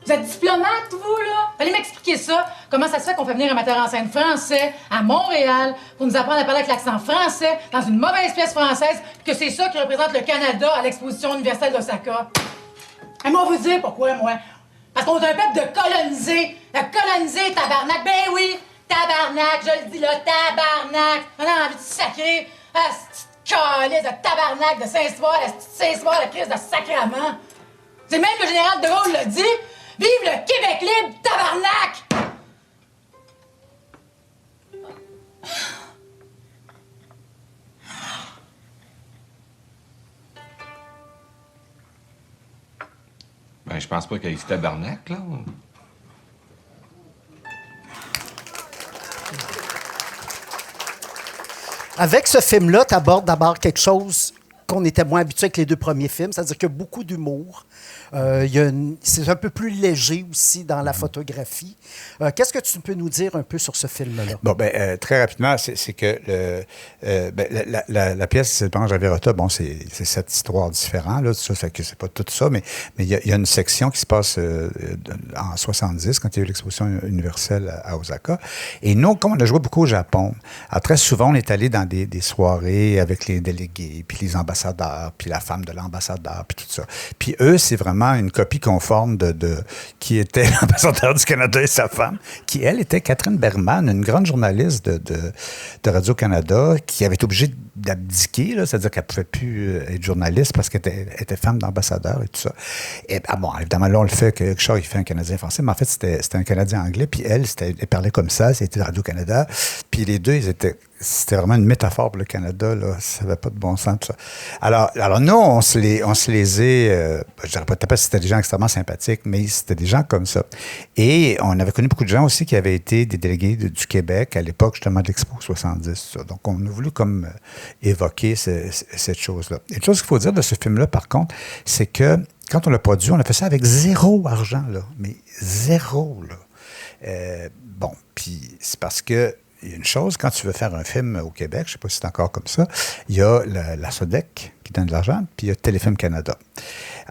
vous êtes diplomate, vous, là? Allez m'expliquer ça. Comment ça se fait qu'on fait venir un metteur en scène français à Montréal pour nous apprendre à parler avec l'accent français dans une mauvaise pièce française, que c'est ça qui représente le Canada à l'exposition universelle d'Osaka? Et moi, vous dire pourquoi, moi? Parce qu'on est un peuple de colonisés. De colonisés, tabarnak. Ben oui, tabarnak, je le dis là, tabarnak. On a envie de sacrer. Ah, cette calice de tabarnak de Saint-Cyboire, la petite Saint-Cyboire, la crise de sacrament. C'est même le général de Gaulle l'a dit. Vive le Québec libre, tabarnak! Ben, je pense pas qu'il y ait du tabarnak, là. Avec ce film-là, tu abordes d'abord quelque chose qu'on était moins habitué avec les 2 premiers films, c'est-à-dire qu'il y a beaucoup d'humour. C'est un peu plus léger aussi dans la photographie. Qu'est-ce que tu peux nous dire un peu sur ce film-là? Bon, très rapidement, c'est que la pièce Blanche Averota, bon, c'est 7 histoires différentes, là, ça fait que c'est pas tout ça, mais il y a une section qui se passe en 70, quand il y a eu l'exposition universelle à Osaka. Et nous, comme on a joué beaucoup au Japon, alors très souvent, on est allé dans des soirées avec les délégués, puis les ambassadeurs, puis la femme de l'ambassadeur, puis tout ça. Puis eux, c'est vraiment une copie conforme de qui était l'ambassadeur du Canada et sa femme, qui, elle, était Catherine Berman, une grande journaliste de Radio-Canada, qui avait été obligée d'abdiquer, là, c'est-à-dire qu'elle ne pouvait plus être journaliste parce qu'elle était femme d'ambassadeur et tout ça. Et bon, évidemment, là, on le fait que Shaw, il fait un Canadien français, mais en fait, c'était un Canadien anglais, puis elle parlait comme ça, c'était Radio-Canada, puis les deux, c'était vraiment une métaphore pour le Canada, là. Ça n'avait pas de bon sens, tout ça. Alors nous, on se les je dirais pas que c'était des gens extrêmement sympathiques, mais c'était des gens comme ça. Et on avait connu beaucoup de gens aussi qui avaient été des délégués du Québec à l'époque, justement, de l'Expo 70. Ça. Donc, on a voulu comme évoquer cette chose-là. Et une chose qu'il faut dire de ce film-là, par contre, c'est que quand on l'a produit, on a fait ça avec 0 argent, là. Mais 0, là. Bon, puis c'est parce que il y a une chose, quand tu veux faire un film au Québec, je ne sais pas si c'est encore comme ça, il y a la SODEC qui donne de l'argent, puis il y a Téléfilm Canada.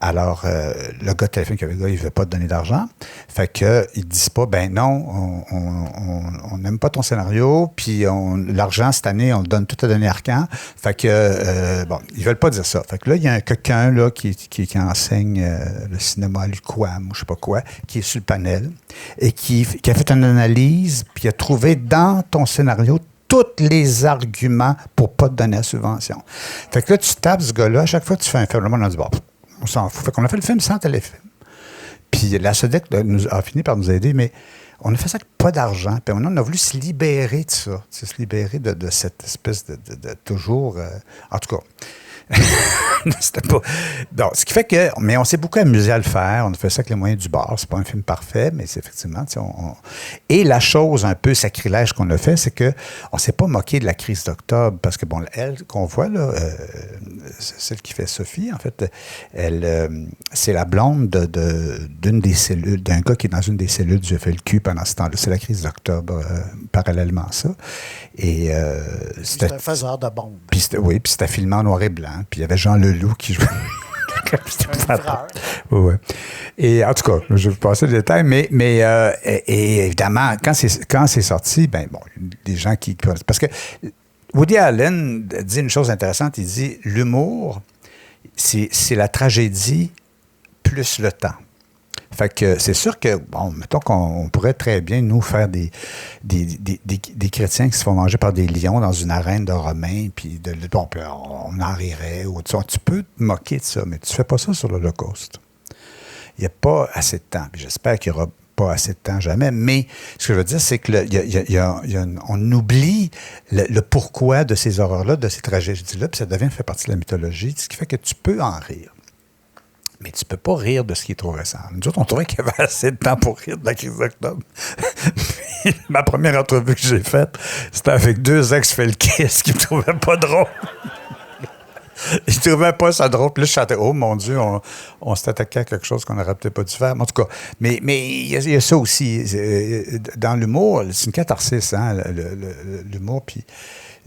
Alors, le gars de Téléfilm Canada, il ne veut pas te donner d'argent. Fait qu'ils ne disent pas, ben non, on n'aime pas ton scénario, puis l'argent, cette année, on le donne tout à donner Arcan. Fait que, bon, ils ne veulent pas dire ça. Fait que là, il y a quelqu'un là, qui enseigne le cinéma à l'UQAM, ou je ne sais pas quoi, qui est sur le panel, et qui a fait une analyse, puis qui a trouvé dans ton scénario tous les arguments pour ne pas te donner la subvention. Fait que là, tu tapes ce gars-là, à chaque fois que tu fais un film, le monde a dit, bon, on s'en fout. Fait qu'on a fait le film sans téléfilm. Puis la SODEC a fini par nous aider, mais on a fait ça avec pas d'argent. Puis maintenant, on a voulu se libérer de ça, se libérer de cette espèce de toujours... en tout cas... C'était pas... Donc, ce qui fait que... Mais on s'est beaucoup amusé à le faire. On a fait ça avec les moyens du bord. C'est pas un film parfait, mais c'est effectivement... Et la chose un peu sacrilège qu'on a fait, c'est qu'on s'est pas moqué de la crise d'octobre, parce que, bon, elle, qu'on voit, là, celle qui fait Sophie, en fait, elle, c'est la blonde d'une des cellules, d'un gars qui est dans une des cellules du FLQ pendant ce temps-là. C'est la crise d'octobre, parallèlement à ça. Et c'était un faiseur de bombes. Puis puis c'était filmé en noir et blanc. Puis il y avait Jean Leloup qui jouait. Ouais. Et en tout cas, je vais vous passer le détail, mais et évidemment, quand c'est sorti, ben bon, des gens qui... Parce que Woody Allen dit une chose intéressante, il dit, l'humour, c'est la tragédie plus le temps. Fait que c'est sûr que, bon, mettons qu'on pourrait très bien, nous, faire des chrétiens qui se font manger par des lions dans une arène de Romains, puis on en rirait. Ou, tu peux te moquer de ça, mais tu ne fais pas ça sur l'Holocauste. Il n'y a pas assez de temps. Puis j'espère qu'il n'y aura pas assez de temps jamais. Mais ce que je veux dire, c'est que on oublie le pourquoi de ces horreurs-là, de ces tragédies-là, puis ça fait partie de la mythologie, ce qui fait que tu peux en rire. Mais tu ne peux pas rire de ce qui est trop récent. Nous autres, on trouvait qu'il y avait assez de temps pour rire de la crise d'octobre. Ma première entrevue que j'ai faite, c'était avec 2 ex-felkistes qui ne me trouvaient pas drôle. Ils ne trouvaient pas ça drôle. Puis là, je chantais, oh mon Dieu, on s'est attaqué à quelque chose qu'on n'aurait peut-être pas dû faire. Mais en tout cas, mais il y a ça aussi. Dans l'humour, c'est une catharsis, hein, l'humour. Puis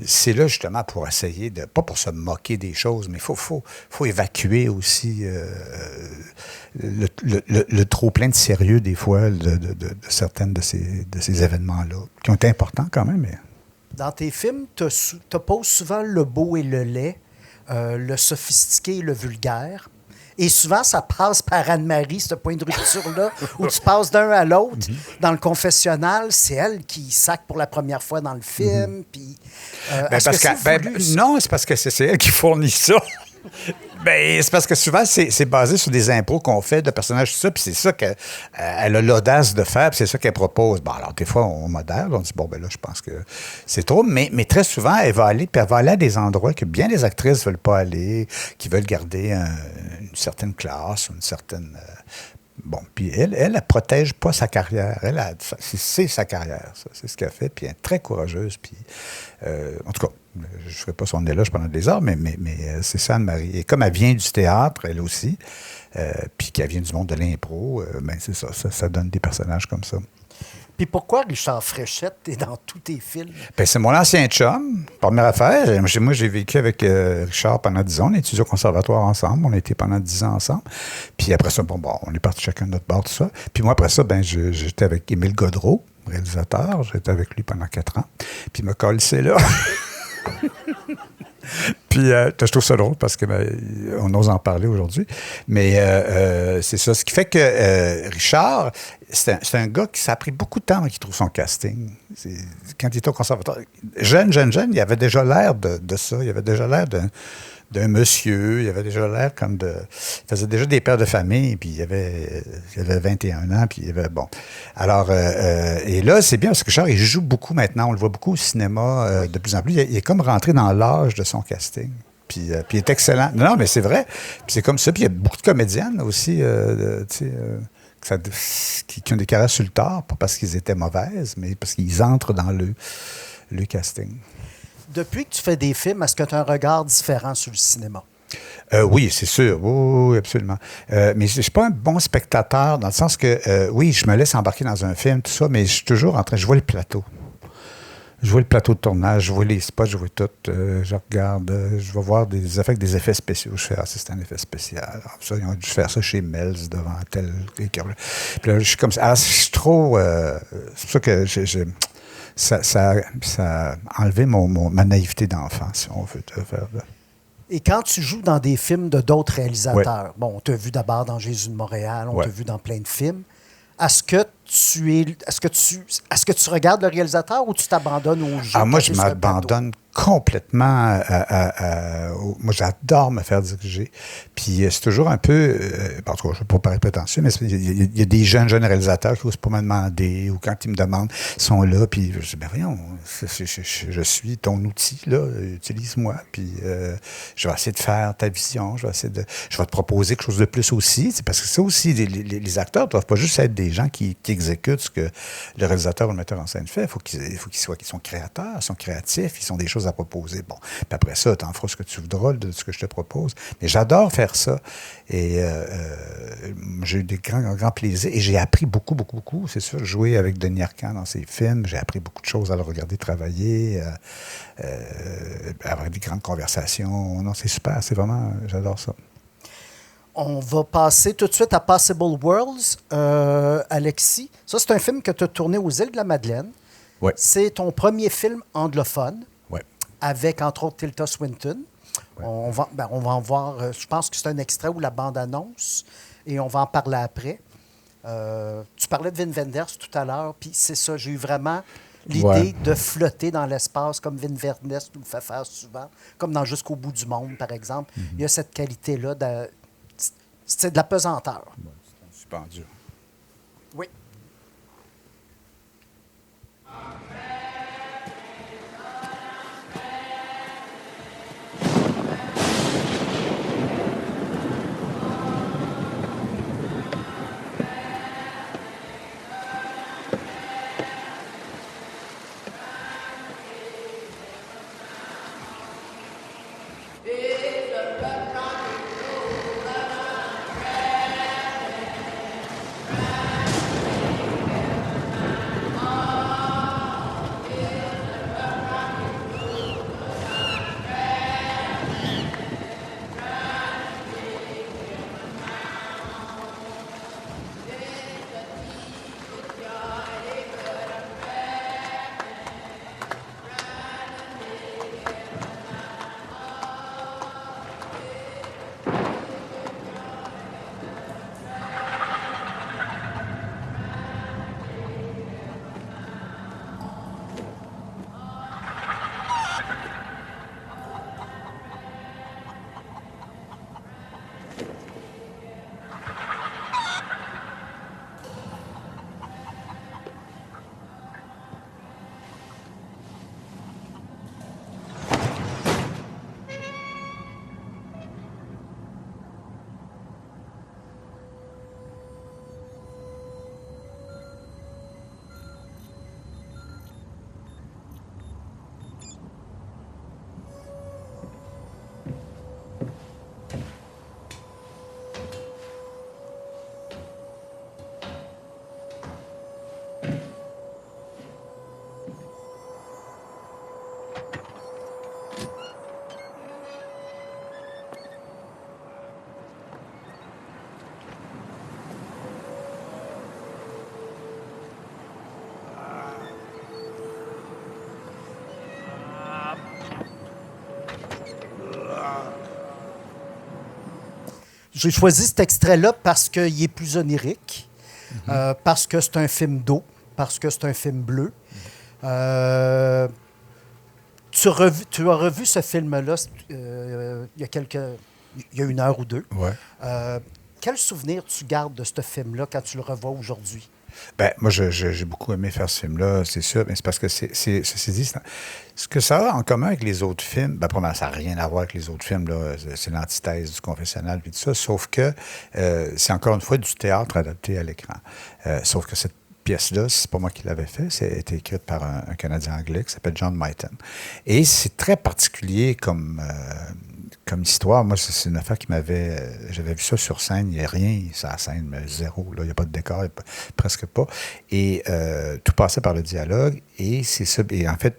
c'est là, justement, pour essayer de... Pas pour se moquer des choses, mais il faut évacuer aussi le trop-plein de sérieux, des fois, de certaines de ces événements-là, qui ont été importants quand même. Mais... Dans tes films, tu opposes souvent le beau et le laid, le sophistiqué et le vulgaire. Et souvent, ça passe par Anne-Marie, ce point de rupture-là, où tu passes d'un à l'autre. Dans le confessionnal, c'est elle qui sac pour la première fois dans le film. Puis, non, c'est parce que c'est elle qui fournit ça. Ben, c'est parce que souvent, c'est basé sur des impros qu'on fait de personnages, tout ça, puis c'est ça qu'elle a l'audace de faire, puis c'est ça qu'elle propose. Bon, alors, des fois, on modère, on dit, bon, ben là, je pense que c'est trop, mais très souvent, elle va aller à des endroits que bien des actrices ne veulent pas aller, qui veulent garder une certaine classe, une certaine Bon, puis elle protège pas sa carrière. C'est sa carrière, ça. C'est ce qu'elle fait, puis elle est très courageuse. Puis, en tout cas, je ne ferai pas son éloge pendant des heures, mais c'est ça, Anne-Marie. Et comme elle vient du théâtre, elle aussi, puis qu'elle vient du monde de l'impro, ben c'est ça donne des personnages comme ça. Puis pourquoi Richard Fréchette est dans tous tes films? Ben, c'est mon ancien chum. Première affaire, moi, j'ai vécu avec Richard pendant 10 ans. On a étudié au conservatoire ensemble. On a été pendant 10 ans ensemble. Puis après ça, bon, on est partis chacun de notre bord, tout ça. Puis moi, après ça, j'étais avec Émile Godreau, réalisateur. J'étais avec lui pendant 4 ans. Puis il m'a collé là. Puis je trouve ça drôle parce que on ose en parler aujourd'hui. Mais c'est ça. Ce qui fait que Richard, c'est un gars ça a pris beaucoup de temps avant qu'il trouve son casting. Quand il était au conservatoire, jeune, il avait déjà l'air de ça. Il avait déjà l'air d'un monsieur. Il avait déjà l'air comme de... Il faisait déjà des pères de famille, puis il avait 21 ans, puis il avait... Bon. Alors, et là, c'est bien parce que Richard, il joue beaucoup maintenant. On le voit beaucoup au cinéma de plus en plus. Il est comme rentré dans l'âge de son casting. Puis il est excellent. Non, mais c'est vrai. Puis c'est comme ça. Puis il y a beaucoup de comédiennes aussi, qui ont des carrières sur le tard, pas parce qu'ils étaient mauvaises, mais parce qu'ils entrent dans le casting. Depuis que tu fais des films, est-ce que tu as un regard différent sur le cinéma? Oui, c'est sûr. Oui, absolument. Mais je ne suis pas un bon spectateur dans le sens que, oui, je me laisse embarquer dans un film, tout ça, mais je suis toujours en train... Je vois le plateau. Je vois le plateau de tournage, je vois les spots, je vois tout. Je regarde, je vais voir des effets spéciaux. Je fais, c'est un effet spécial. Alors, ça, ils ont dû faire ça chez Melz devant tel... Puis là, je suis comme ça. Alors, je suis trop... c'est pour ça que ça a enlevé ma naïveté d'enfant, si on veut faire ça. Et quand tu joues dans des films de d'autres réalisateurs, bon, on t'a vu d'abord dans Jésus de Montréal, on t'a vu dans plein de films. Est-ce que tu regardes le réalisateur ou tu t'abandonnes au jeu? Moi, je m'abandonne complètement moi, j'adore me faire diriger. Puis c'est toujours un peu... en tout cas, je ne veux pas paraître prétentieux, mais il y a des jeunes réalisateurs qui n'osent pas me demander ou quand ils me demandent, ils sont là, puis je dis, ben voyons, je suis ton outil, là, utilise-moi, puis je vais essayer de faire ta vision, je vais te proposer quelque chose de plus aussi. C'est parce que ça aussi, les acteurs ne doivent pas juste être des gens qui exécutent ce que le réalisateur ou le metteur en scène fait. Il faut qu'ils sont créateurs, ils sont créatifs, ils ont des choses à proposer. Bon, puis après ça, tu en feras ce que tu voudras de ce que je te propose. Mais j'adore faire ça. Et j'ai eu des grands plaisirs. Et j'ai appris beaucoup. C'est sûr, jouer avec Denis Arcand dans ses films, j'ai appris beaucoup de choses à le regarder travailler, avoir des grandes conversations. Non, c'est super. C'est vraiment... J'adore ça. On va passer tout de suite à Possible Worlds. Alexis, ça, c'est un film que tu as tourné aux Îles-de-la-Madeleine. Ouais. C'est ton premier film anglophone. Ouais. Avec, entre autres, Tilda Swinton. Ouais. On va en voir, je pense que c'est un extrait ou la bande-annonce, et on va en parler après. Tu parlais de Wim Wenders tout à l'heure, puis c'est ça, j'ai eu vraiment l'idée de flotter dans l'espace comme Wim Wenders nous le fait faire souvent, comme dans Jusqu'au bout du monde, par exemple. Mm-hmm. Il y a cette qualité-là, c'est de la pesanteur. Ouais, c'est un suspendu. Oui. J'ai choisi cet extrait-là parce qu'il est plus onirique, parce que c'est un film d'eau, parce que c'est un film bleu. Tu as revu ce film-là il y a une heure ou deux. Ouais. Quel souvenir tu gardes de ce film-là quand tu le revois aujourd'hui? Ben, moi, j'ai beaucoup aimé faire ce film-là, c'est sûr, mais c'est parce que ceci dit, ce que ça a en commun avec les autres films, ben, premièrement, ça n'a rien à voir avec les autres films, là, c'est l'antithèse du confessionnal et tout ça, sauf que c'est encore une fois du théâtre adapté à l'écran. Sauf que cette pièce-là, c'est pas moi qui l'avais fait, c'est été écrite par un Canadien anglais qui s'appelle John Myton. Et c'est très particulier comme histoire. Moi, c'est une affaire qui m'avait... j'avais vu ça sur scène, il n'y a rien, c'est la scène, mais zéro, là, il n'y a pas de décor, presque pas. Et tout passait par le dialogue, et c'est ça. Et en fait,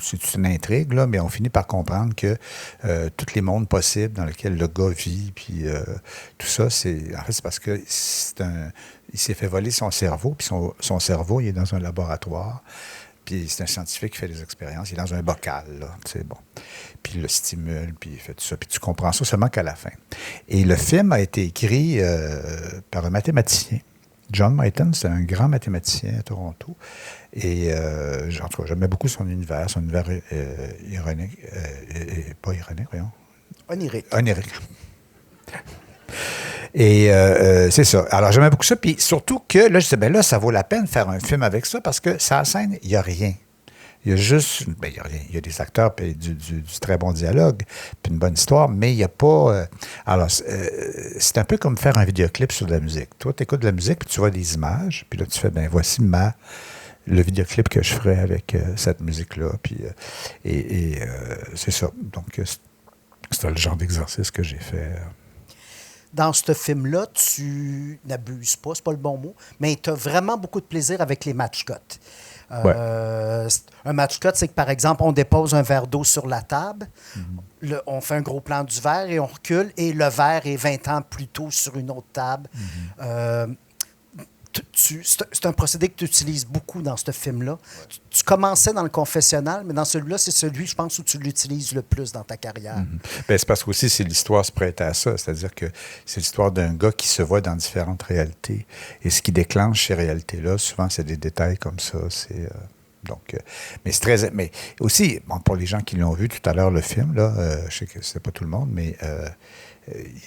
c'est une intrigue, là, mais on finit par comprendre que tous les mondes possibles dans lesquels le gars vit, puis tout ça, en fait, c'est parce que il s'est fait voler son cerveau, puis son cerveau, il est dans un laboratoire, puis c'est un scientifique qui fait des expériences, il est dans un bocal, là, tu sais, bon. Puis il le stimule, puis il fait tout ça, puis tu comprends ça seulement qu'à la fin. Et le film a été écrit par un mathématicien. John Myton, c'est un grand mathématicien à Toronto. Et en tout cas, j'aimais beaucoup son univers ironique. Pas ironique, voyons. Onirique. Onirique. Et c'est ça. Alors, j'aimais beaucoup ça. Puis surtout que là, je disais, ben là, ça vaut la peine de faire un film avec ça parce que sur la scène, il n'y a rien. Il y a juste, ben, il y a rien. Il y a des acteurs, puis du très bon dialogue, puis une bonne histoire, mais il n'y a pas... alors, c'est un peu comme faire un vidéoclip sur de la musique. Toi, tu écoutes de la musique, puis tu vois des images, puis là, tu fais, ben voici le vidéoclip que je ferai avec cette musique-là, puis c'est ça. Donc, c'est le genre d'exercice que j'ai fait. Dans ce film-là, tu n'abuses pas, c'est pas le bon mot, mais tu as vraiment beaucoup de plaisir avec les match cuts. Un match cut, c'est que, par exemple, on dépose un verre d'eau sur la table, on fait un gros plan du verre et on recule, et le verre est 20 ans plus tôt sur une autre table. C'est un procédé que tu utilises beaucoup dans ce film-là. Ouais. Tu commençais dans le confessionnal, mais dans celui-là, c'est celui, je pense, où tu l'utilises le plus dans ta carrière. Bien, c'est parce que aussi, c'est l'histoire se prête à ça. C'est-à-dire que c'est l'histoire d'un gars qui se voit dans différentes réalités. Et ce qui déclenche ces réalités-là, souvent, c'est des détails comme ça. Mais c'est très... Mais aussi, bon, pour les gens qui l'ont vu tout à l'heure, le film, là, je sais que c'était pas tout le monde, mais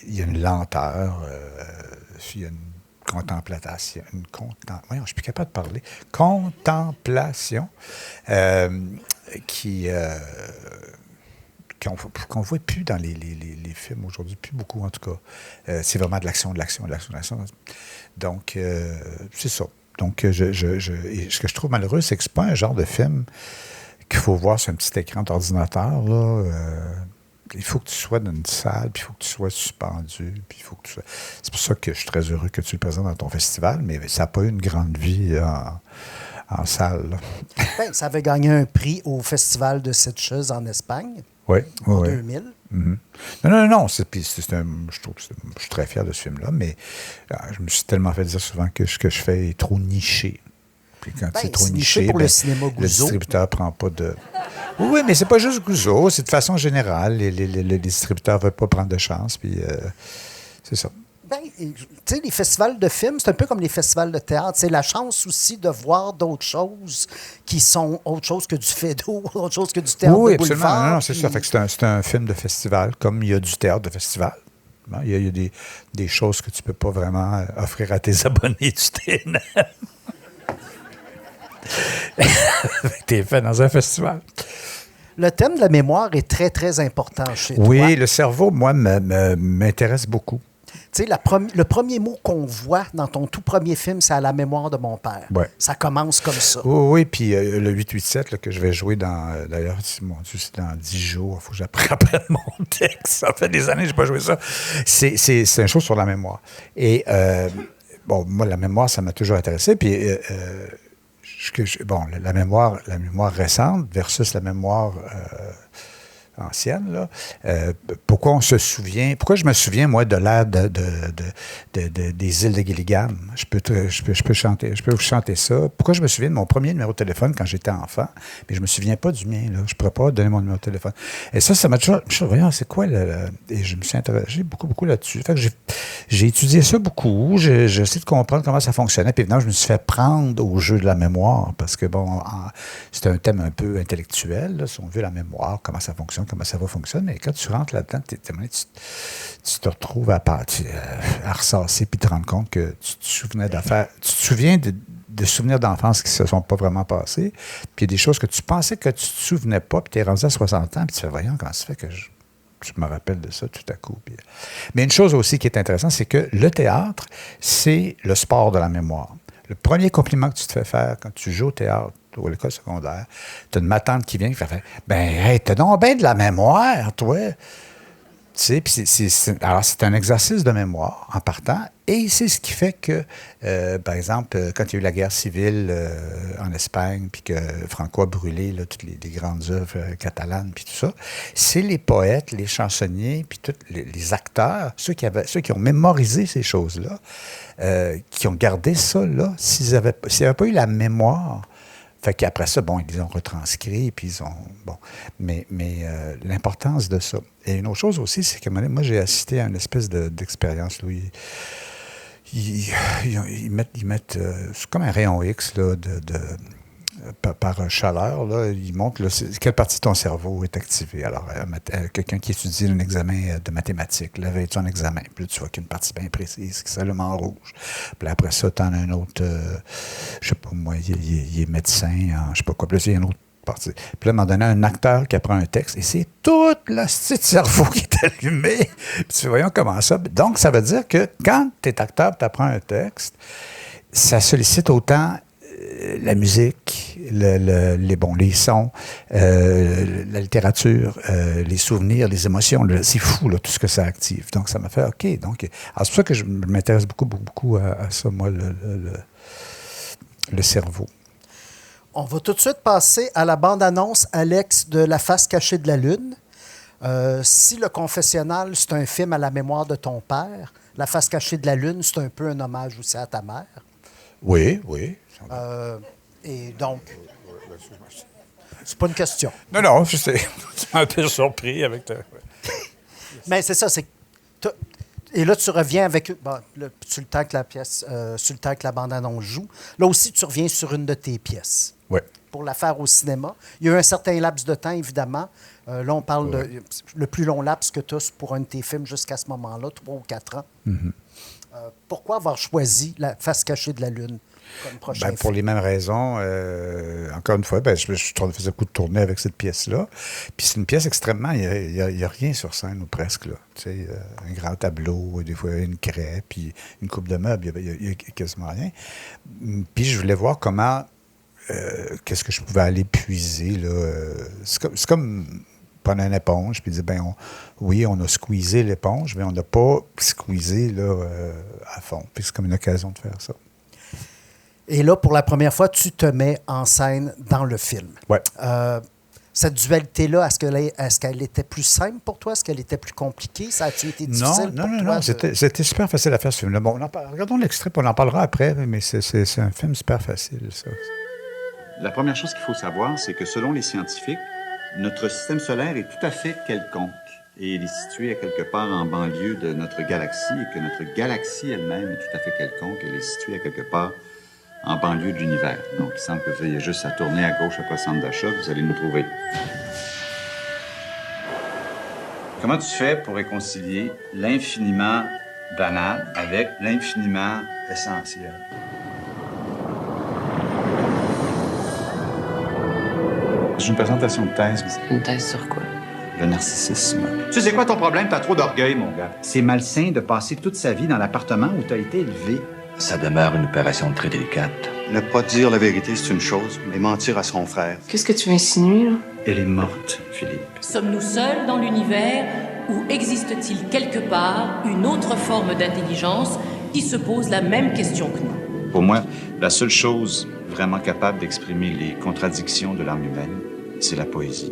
il y a une lenteur, il y a une contemplation, voyons, je suis plus capable de parler. Contemplation qu'on voit plus dans les films aujourd'hui, plus beaucoup en tout cas. C'est vraiment de l'action. Donc, c'est ça. Donc, ce que je trouve malheureux, c'est que c'est pas un genre de film qu'il faut voir sur un petit écran d'ordinateur, là. Il faut que tu sois dans une salle, puis il faut que tu sois suspendu, puis il faut que tu sois... C'est pour ça que je suis très heureux que tu le présentes dans ton festival, mais ça n'a pas eu une grande vie en salle. Ben, ça avait gagné un prix au Festival de Sitges en Espagne, en 2000. Non. Je trouve que je suis très fier de ce film-là, mais je me suis tellement fait dire souvent que ce que je fais est trop niché. Puis quand c'est trop niché, pour le cinéma Gouzeau. Le distributeur ne prend pas de... Oui, mais c'est pas juste Gouzeau, c'est de façon générale. Les distributeurs ne veulent pas prendre de chance, puis c'est ça. Bien, tu sais, les festivals de films, c'est un peu comme les festivals de théâtre. C'est la chance aussi de voir d'autres choses qui sont autre chose que du fado, autre chose que du théâtre de boulevard. Oui, absolument. Non, c'est ça. Fait que c'est un film de festival, comme il y a du théâtre de festival. Il y a des choses que tu ne peux pas vraiment offrir à tes abonnés du TNM. T'es fait dans un festival. Le thème de la mémoire est très, très important chez toi. Oui, le cerveau, moi, m'intéresse beaucoup. Tu sais, le premier mot qu'on voit dans ton tout premier film, c'est « À la mémoire de mon père ». Ouais. Ça commence comme ça. Oui, puis le 887 là, que je vais jouer dans... D'ailleurs, mon Dieu, c'est dans 10 jours. Il faut que j'apprenne mon texte. Ça fait des années que je n'ai pas joué ça. C'est une chose sur la mémoire. Et, bon, moi, la mémoire, ça m'a toujours intéressé. Puis... la mémoire récente versus la mémoire ancienne, là, pourquoi je me souviens, moi, de l'ère des îles de Gilligan. Je peux vous chanter ça. Pourquoi je me souviens de mon premier numéro de téléphone quand j'étais enfant, mais je me souviens pas du mien, là. Je pourrais pas donner mon numéro de téléphone. Et ça m'a toujours... Voyons, c'est quoi, et je me suis interrogé beaucoup là-dessus. Fait que j'ai étudié ça beaucoup. J'ai essayé de comprendre comment ça fonctionnait. Puis évidemment, je me suis fait prendre au jeu de la mémoire parce que, bon, c'est un thème un peu intellectuel, là, si on veut, la mémoire, comment ça fonctionne, comment ça va fonctionner. Mais quand tu rentres là-dedans, tu te retrouves à ressasser puis te rendre compte que tu te souvenais d'affaires. Tu te souviens de souvenirs d'enfance qui ne se sont pas vraiment passés. Puis il y a des choses que tu pensais que tu ne te souvenais pas, puis tu es rendu à 60 ans, puis tu fais, voyons, comment ça fait que je me rappelle de ça tout à coup. Puis... Mais une chose aussi qui est intéressante, c'est que le théâtre, c'est le sport de la mémoire. Le premier compliment que tu te fais faire quand tu joues au théâtre ou à l'école secondaire, tu as une matante qui vient qui fait « Ben, hey, t'as donc bien de la mémoire, toi! » Tu sais, puis alors, c'est un exercice de mémoire en partant, et c'est ce qui fait que, par exemple, quand il y a eu la guerre civile en Espagne, puis que Franco a brûlé là, toutes les grandes œuvres catalanes, puis tout ça, c'est les poètes, les chansonniers, puis tous les acteurs, ceux qui ont mémorisé ces choses-là, qui ont gardé ça là, s'ils n'avaient pas eu la mémoire. Fait qu'après ça, bon, ils ont retranscrit, puis ils ont... Bon, mais l'importance de ça. Et une autre chose aussi, c'est que moi, j'ai assisté à une espèce d'expérience, là, où ils mettent c'est comme un rayon X, là, par chaleur, là, ils montrent là, quelle partie de ton cerveau est activée. Alors, quelqu'un qui étudie un examen de mathématiques, la veille de son examen, puis là, tu vois qu'il y a une partie bien précise qui s'allume en rouge. Puis là, après ça, tu en as un autre, je sais pas moi, il est médecin, je sais pas quoi, puis là, il y a une autre partie. Puis là, à un moment donné, un acteur qui apprend un texte, et c'est tout le petit cerveau qui est allumé. Puis tu fais, voyons comment ça. Donc, ça veut dire que quand tu es acteur et tu apprends un texte, ça sollicite autant la musique, les sons, la littérature, les souvenirs, les émotions. C'est fou, là, tout ce que ça active. Donc, ça m'a fait OK. Donc, alors, c'est pour ça que je m'intéresse beaucoup à ça, moi, le cerveau. On va tout de suite passer à la bande-annonce, Alex, de La face cachée de la Lune. Si Le Confessionnal, c'est un film à la mémoire de ton père, La face cachée de la Lune, c'est un peu un hommage aussi à ta mère. Oui. Et donc, c'est pas une question. Non, je sais. Tu m'as un peu surpris avec ta... Mais c'est ça, c'est... Et là, tu reviens avec... Bon, sur le temps que la bande-annonce joue. Là aussi, tu reviens sur une de tes pièces. Oui. Pour la faire au cinéma. Il y a eu un certain laps de temps, évidemment. Là, on parle de... Le plus long laps que tu as pour un de tes films jusqu'à ce moment-là, 3 ou 4 ans. Mm-hmm. Pourquoi avoir choisi La face cachée de la Lune comme prochain film? Pour les mêmes raisons. Encore une fois, je faisais beaucoup de tournées avec cette pièce-là. Puis c'est une pièce extrêmement... Il n'y a rien sur scène, ou presque. Là. Tu sais, un grand tableau, des fois une craie, puis une coupe de meubles. Il n'y a quasiment rien. Puis je voulais voir comment... qu'est-ce que je pouvais aller puiser, là. C'est comme prendre une éponge, puis dire, on a squeezé l'éponge, mais on n'a pas squeezé, là, à fond. Puis c'est comme une occasion de faire ça. Et là, pour la première fois, tu te mets en scène dans le film. Oui. Cette dualité-là, est-ce qu'elle était plus simple pour toi? Est-ce qu'elle était plus compliquée? Ça a-tu été difficile pour toi? Non. C'était super facile à faire, ce film-là. Bon, regardons l'extrait, puis on en parlera après, mais c'est un film super facile, ça. La première chose qu'il faut savoir, c'est que selon les scientifiques, notre système solaire est tout à fait quelconque. Et il est situé à quelque part en banlieue de notre galaxie, et que notre galaxie elle-même est tout à fait quelconque. Elle est située à quelque part en banlieue de l'univers. Donc, il semble que vous ayez juste à tourner à gauche après le centre d'achat, vous allez nous trouver. Comment tu fais pour réconcilier l'infiniment banal avec l'infiniment essentiel? C'est une présentation de thèse. Une thèse sur quoi? Le narcissisme. Tu sais, c'est quoi ton problème? T'as trop d'orgueil, mon gars. C'est malsain de passer toute sa vie dans l'appartement où t'as été élevé. Ça demeure une opération très délicate. Ne pas dire la vérité, c'est une chose, mais mentir à son frère. Qu'est-ce que tu insinues, là? Elle est morte, Philippe. Sommes-nous seuls dans l'univers ou existe-t-il quelque part une autre forme d'intelligence qui se pose la même question que nous? Pour moi, la seule chose vraiment capable d'exprimer les contradictions de l'âme humaine, c'est la poésie.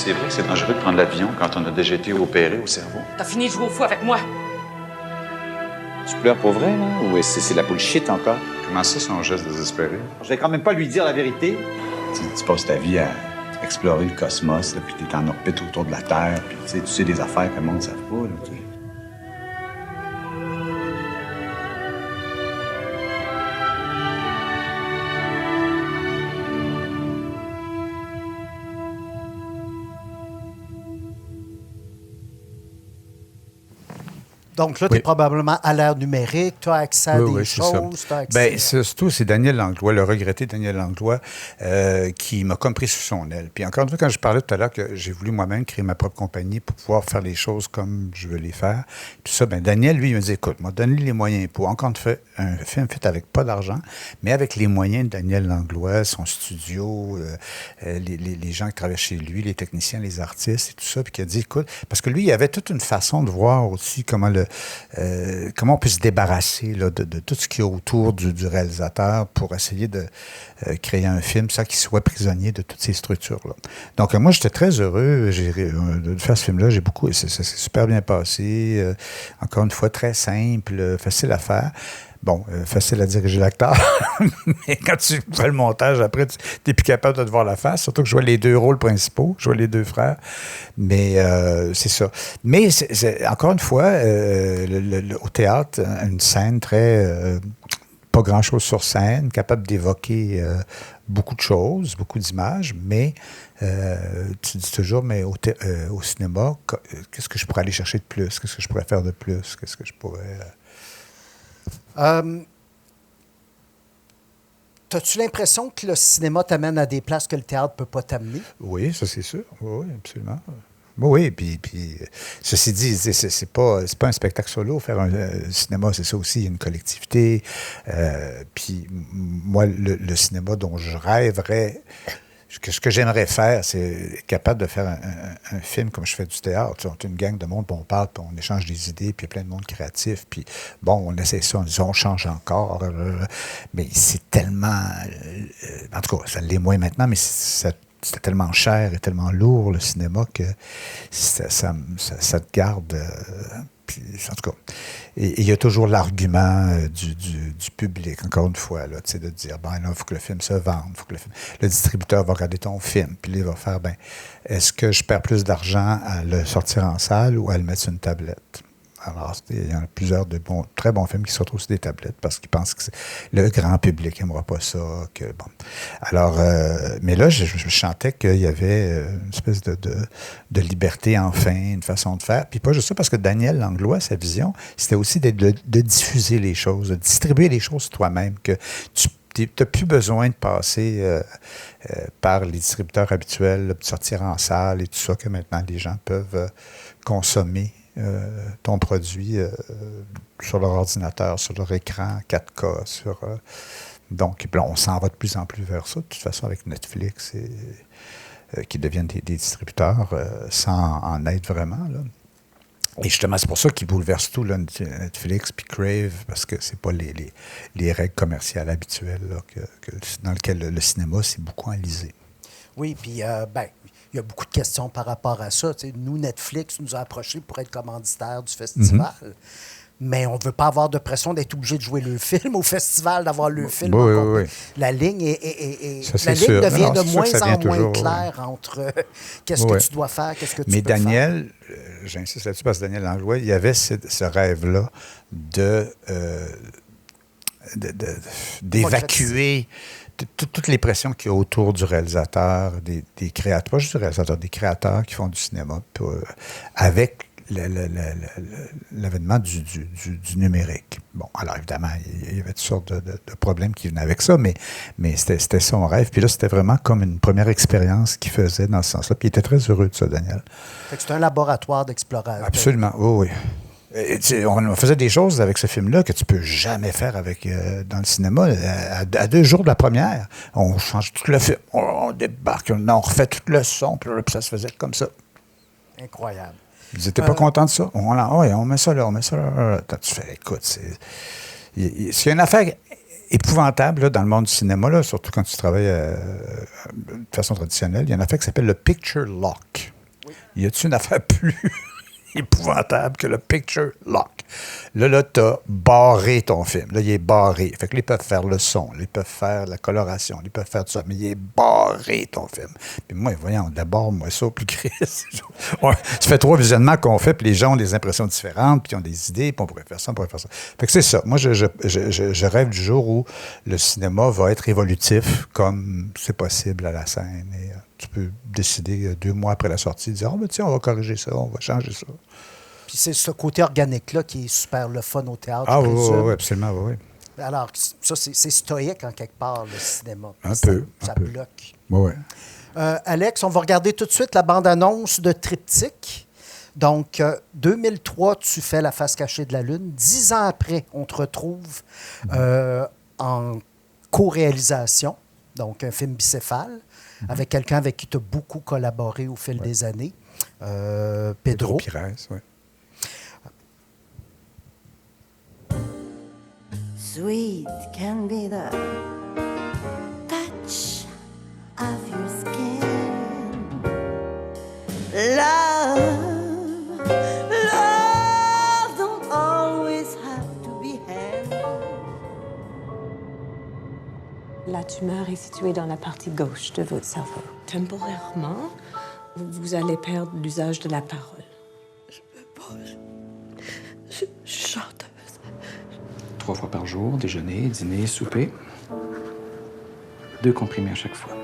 c'est vrai que c'est dangereux de prendre l'avion quand on a déjà été opéré au cerveau. T'as fini de jouer au fou avec moi. Tu pleures pour vrai, là? Ou c'est la bullshit encore? Comment ça, son geste désespéré? Je vais quand même pas lui dire la vérité. Tu passes ta vie à explorer le cosmos, là, puis t'es en orbite autour de la Terre, puis tu sais des affaires que le monde ne savent pas, là, tu sais. Donc là, tu es probablement à l'ère numérique, tu as accès à des choses. Bien, surtout, c'est Daniel Langlois, le regretté Daniel Langlois, qui m'a comme pris sous son aile. Puis encore une fois, quand je parlais tout à l'heure que j'ai voulu moi-même créer ma propre compagnie pour pouvoir faire les choses comme je veux les faire, tout ça, bien, Daniel, lui, il me dit, écoute, moi, donne-lui les moyens pour encore une fois, un film fait avec pas d'argent, mais avec les moyens de Daniel Langlois, son studio, les gens qui travaillent chez lui, les techniciens, les artistes et tout ça, puis qui a dit, écoute, parce que lui, il avait toute une façon de voir aussi comment on peut se débarrasser là, de tout ce qui est autour du réalisateur pour essayer de créer un film, ça, qui soit prisonnier de toutes ces structures-là. Donc, moi, j'étais très heureux de faire ce film-là. Ça s'est super bien passé. Encore une fois, très simple, facile à faire. Bon, facile à diriger l'acteur, mais quand tu fais le montage, après, tu n'es plus capable de te voir la face, surtout que je vois les deux rôles principaux, je vois les deux frères, mais c'est ça. Mais encore une fois, au théâtre, une scène très... pas grand-chose sur scène, capable d'évoquer beaucoup de choses, beaucoup d'images, mais tu dis toujours, mais au cinéma, qu'est-ce que je pourrais aller chercher de plus? Qu'est-ce que je pourrais faire de plus? Qu'est-ce que je pourrais... As-tu l'impression que le cinéma t'amène à des places que le théâtre ne peut pas t'amener? Oui, ça c'est sûr. Oui, absolument. Oui, puis ceci dit, c'est pas un spectacle solo. Faire un cinéma, c'est ça aussi, il y a une collectivité. Puis moi, le cinéma dont je rêverais... Ce que j'aimerais faire, c'est être capable de faire un film comme je fais du théâtre. Tu sais, on est une gang de monde, puis on parle, puis on échange des idées, puis il y a plein de monde créatif. Puis bon, on essaie ça, on dit on change encore. Mais c'est tellement... en tout cas, ça l'est moins maintenant, mais c'était tellement cher et tellement lourd, le cinéma, que ça te garde... puis, en tout cas, et il y a toujours l'argument du public, encore une fois, là, de dire, ben là, il faut que le film se vende, faut que le distributeur va regarder ton film, puis là, il va faire, ben, est-ce que je perds plus d'argent à le sortir en salle ou à le mettre sur une tablette? Alors, il y en a plusieurs très bons films qui se retrouvent sur des tablettes parce qu'ils pensent que le grand public n'aimera pas ça. Bon. Alors, mais là, je sentais qu'il y avait une espèce de liberté, enfin, une façon de faire. Puis pas juste ça, parce que Daniel Langlois, sa vision, c'était aussi de diffuser les choses, de distribuer les choses toi-même, que tu n'as plus besoin de passer par les distributeurs habituels, de sortir en salle et tout ça, que maintenant les gens peuvent consommer ton produit sur leur ordinateur, sur leur écran 4K. Donc, on s'en va de plus en plus vers ça. De toute façon, avec Netflix, qui deviennent des distributeurs sans en être vraiment. Là. Et justement, c'est pour ça qu'ils bouleversent tout, là, Netflix puis Crave, parce que c'est pas les règles commerciales habituelles là, dans lesquelles le cinéma s'est beaucoup enlisé. Oui, puis il y a beaucoup de questions par rapport à ça. T'sais, nous, Netflix nous a approchés pour être commanditaire du festival. Mais on ne veut pas avoir de pression d'être obligé de jouer le film au festival, d'avoir le film. Oui. La ligne, ça, devient de moins en moins toujours, claire entre qu'est-ce que tu dois faire, qu'est-ce que tu peux faire. Mais Daniel, j'insiste là-dessus parce que Daniel Langlois, il y avait ce rêve-là d'évacuer toutes les pressions qu'il y a autour du réalisateur, des créateurs, pas juste du réalisateur, des créateurs qui font du cinéma, avec l'avènement du numérique. Bon, alors évidemment, il y avait toutes sortes de problèmes qui venaient avec ça, mais c'était son rêve. Puis là, c'était vraiment comme une première expérience qu'il faisait dans ce sens-là. Puis il était très heureux de ça, Daniel. C'est un laboratoire d'exploration. Absolument, oui. On faisait des choses avec ce film-là que tu peux jamais faire dans le cinéma. À 2 jours de la première, on change tout le film, on débarque, on refait tout le son, puis ça se faisait comme ça. Incroyable. Ils n'étaient pas contents de ça. On met ça là, on met ça là. Tu fais, écoute, il y a une affaire épouvantable là, dans le monde du cinéma, là, surtout quand tu travailles de façon traditionnelle. Il y a une affaire qui s'appelle le picture lock. Y a-t-il une affaire plus épouvantable que le picture lock? Là, tu as barré ton film. Là, il est barré. Fait que là, ils peuvent faire le son, là, ils peuvent faire la coloration, ils peuvent faire tout ça, mais il est barré ton film. Puis moi, voyons, d'abord, moi, ça, plus Chris. Ça fait 3 visionnements qu'on fait, puis les gens ont des impressions différentes, puis ils ont des idées, puis on pourrait faire ça, on pourrait faire ça. Fait que c'est ça. Moi, je rêve du jour où le cinéma va être évolutif, comme c'est possible à la scène. Et tu peux décider 2 mois après la sortie, de dire, oh, ben, tiens, on va corriger ça, on va changer ça. Puis c'est ce côté organique-là qui est super le fun au théâtre. Ah oui, absolument, oui. Alors, ça, c'est stoïque en quelque part, le cinéma. Ça peu. bloque. Oui. Alex, on va regarder tout de suite la bande-annonce de Triptyque. Donc, 2003, tu fais La face cachée de la Lune. 10 ans après, on te retrouve en co-réalisation, donc un film bicéphale, avec quelqu'un avec qui tu as beaucoup collaboré au fil des années, Pedro Pires, oui. Sweet can be the touch of your skin. Love don't always have to be handled. La tumeur est située dans la partie gauche de votre cerveau. Temporairement, vous allez perdre l'usage de la parole. Je peux pas. Je suis chanteuse. 3 fois par jour, déjeuner, dîner, souper. 2 comprimés à chaque fois.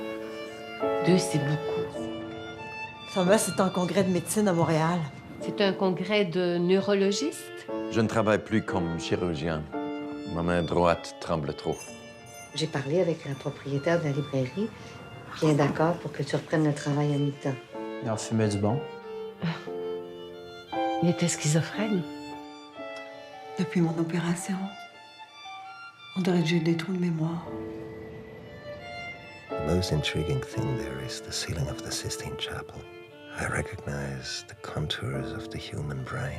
2, c'est beaucoup. Thomas, c'est un congrès de médecine à Montréal. C'est un congrès de neurologistes? Je ne travaille plus comme chirurgien. Ma main droite tremble trop. J'ai parlé avec la propriétaire de la librairie, bien d'accord pour que tu reprennes le travail à mi-temps. Il en fumait du bon. Il était schizophrène. Depuis mon opération, on dirait que j'ai des trous de mémoire. The most intriguing thing there is the ceiling of the Sistine Chapel. I recognize the contours of the human brain.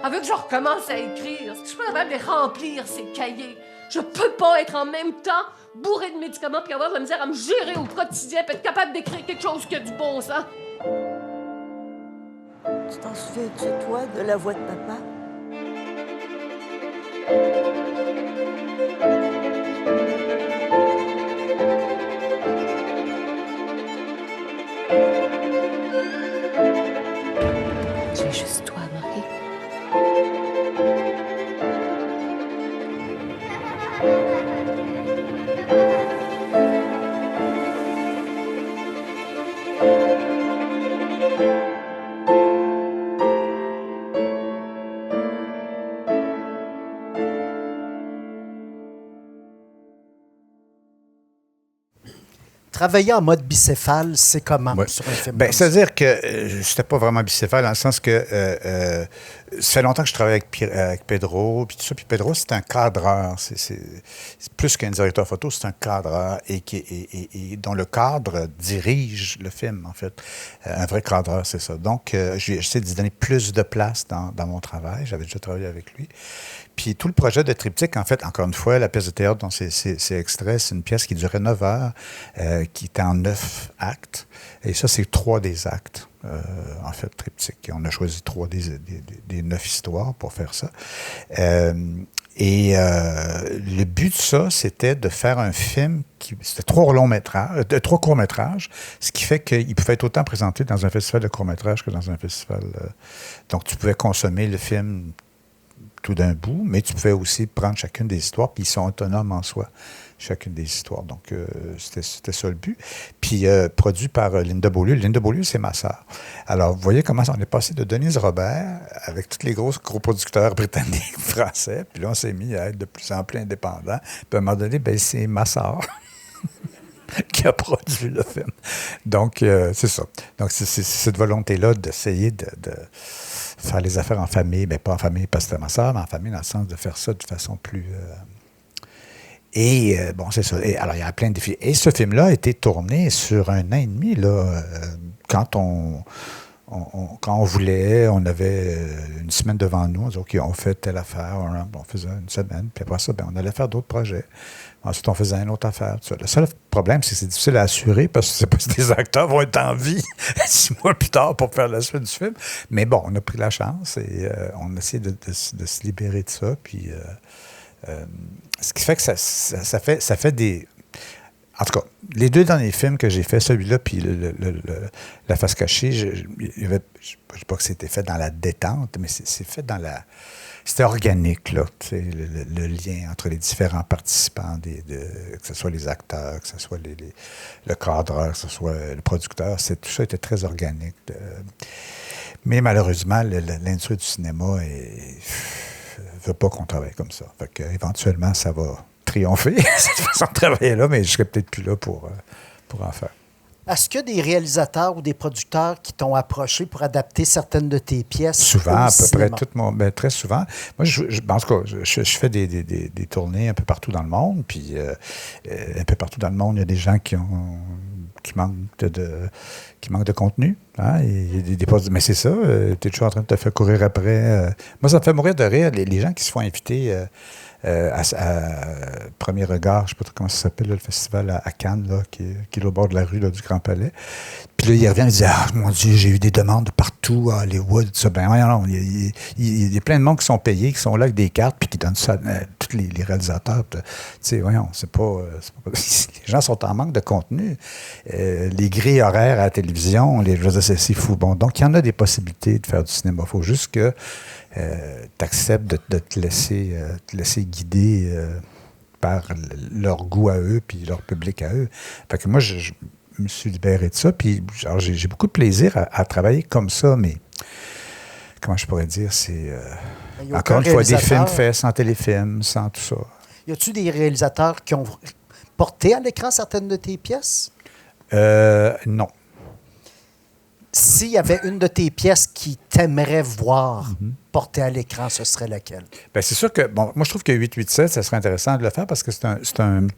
Elle veut que je recommence à écrire. Est-ce que je suis pas capable de remplir ces cahiers? Je peux pas être en même temps bourré de médicaments puis avoir la misère à me gérer au quotidien puis être capable d'écrire quelque chose qui a du bon sens. Tu t'en souviens-tu, toi, de la voix de papa? J'ai juste toi, Marie. Travailler en mode bicéphale, c'est comment sur un film? Ben, c'est-à-dire que je n'étais pas vraiment bicéphale dans le sens que ça fait longtemps que je travaille avec Pedro, puis tout ça. Puis Pedro, c'est un cadreur. C'est plus qu'un directeur photo, c'est un cadreur et dont le cadre dirige le film, en fait. Un vrai cadreur, c'est ça. Donc, j'essaie de lui donner plus de place dans mon travail. J'avais déjà travaillé avec lui. Puis tout le projet de Triptyque, en fait, encore une fois, la pièce de théâtre dont c'est extrait, c'est une pièce qui durait 9 heures, qui était en 9 actes. Et ça, c'est 3 des actes, en fait, Triptyque. On a choisi 3 des 9 histoires pour faire ça. Le but de ça, c'était de faire un film c'était 3 courts-métrages, ce qui fait qu'il pouvait être autant présenté dans un festival de courts-métrages que dans un festival... donc, tu pouvais consommer le film tout d'un bout, mais tu pouvais aussi prendre chacune des histoires, puis ils sont autonomes en soi, chacune des histoires. Donc, c'était ça le but. Puis, produit par Linda Beaulieu. Linda Beaulieu, c'est ma sœur. Alors, vous voyez comment on est passé de Denise Robert, avec tous les gros producteurs britanniques, français, puis là, on s'est mis à être de plus en plus indépendant. Puis, à un moment donné, ben, c'est ma sœur qui a produit le film. Donc, c'est ça. Donc, c'est cette volonté-là d'essayer de faire les affaires en famille, bien pas en famille parce que c'était ma sœur, mais en famille dans le sens de faire ça de façon plus... bon, c'est ça. Alors, il y a plein de défis. Et ce film-là a été tourné sur 1 an et demi, là, quand on quand on voulait, on avait une semaine devant nous. On disait, OK, on fait telle affaire. On faisait une semaine. Puis après ça, on allait faire d'autres projets. Ensuite, on faisait une autre affaire. Tout ça. Le seul problème, c'est que c'est difficile à assurer parce que c'est pas si des acteurs vont être en vie 6 mois plus tard pour faire la suite du film. Mais bon, on a pris la chance et on a essayé de se libérer de ça. Puis, ce qui fait que ça fait des... En tout cas, les 2 derniers films que j'ai faits, celui-là puis La face cachée, je ne dis pas que c'était fait dans la détente, mais c'est fait dans la... C'était organique, là, le lien entre les différents participants, que ce soit les acteurs, que ce soit le cadreur, que ce soit le producteur. Tout ça était très organique. Mais malheureusement, l'industrie du cinéma ne veut pas qu'on travaille comme ça. Fait qu'éventuellement, ça va triompher, cette façon de travailler-là, mais je ne serais peut-être plus là pour en faire. Est-ce qu'il y a des réalisateurs ou des producteurs qui t'ont approché pour adapter certaines de tes pièces? Souvent, à peu près très souvent. Moi, en tout cas, je fais des tournées un peu partout dans le monde, puis un peu partout dans le monde, il y a des gens qui manquent de contenu. Hein? Mais c'est ça, tu es toujours en train de te faire courir après. Moi, ça me fait mourir de rire, les gens qui se font inviter à Premier Regard, je ne sais pas trop comment ça s'appelle, là, le festival à Cannes, là, qui est au bord de la rue là, du Grand Palais. Puis là, il revient et il dit « Ah, mon Dieu, j'ai eu des demandes de partout, à Hollywood, tout ça. » Ben non, il y a plein de monde qui sont payés, qui sont là avec des cartes, puis qui donnent ça à tous les réalisateurs. Tu sais, voyons, c'est pas... les gens sont en manque de contenu. Les grilles horaires à la télévision, je veux dire, c'est fou. Bon, donc, il y en a des possibilités de faire du cinéma. Il faut juste que tu acceptes de te laisser guider par leur goût à eux puis leur public à eux. Fait que moi, je me suis libéré de ça. Puis j'ai beaucoup de plaisir à travailler comme ça, mais comment je pourrais dire, c'est encore une fois des films faits sans téléfilm, sans tout ça. Y a-tu des réalisateurs qui ont porté à l'écran certaines de tes pièces? Non. S'il y avait une de tes pièces qui t'aimerait voir portée à l'écran, ce serait laquelle? Bien, c'est sûr que, bon, moi, je trouve que 887, ça serait intéressant de le faire parce que c'est une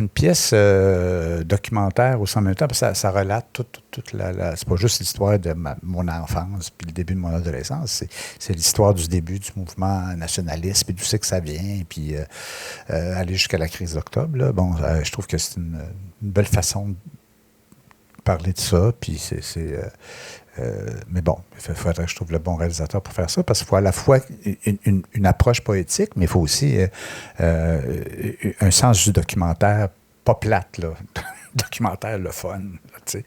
pièce documentaire aussi en même temps, parce que ça relate toute la... C'est pas juste l'histoire de mon enfance puis le début de mon adolescence, c'est l'histoire du début du mouvement nationaliste, puis d'où c'est que ça vient, puis aller jusqu'à la crise d'octobre. Là. Bon, je trouve que c'est une belle façon de parler de ça, puis mais bon, il faudrait que je trouve le bon réalisateur pour faire ça, parce qu'il faut à la fois une approche poétique, mais il faut aussi un sens du documentaire, pas plate, là. Documentaire, le fun, là, tu sais.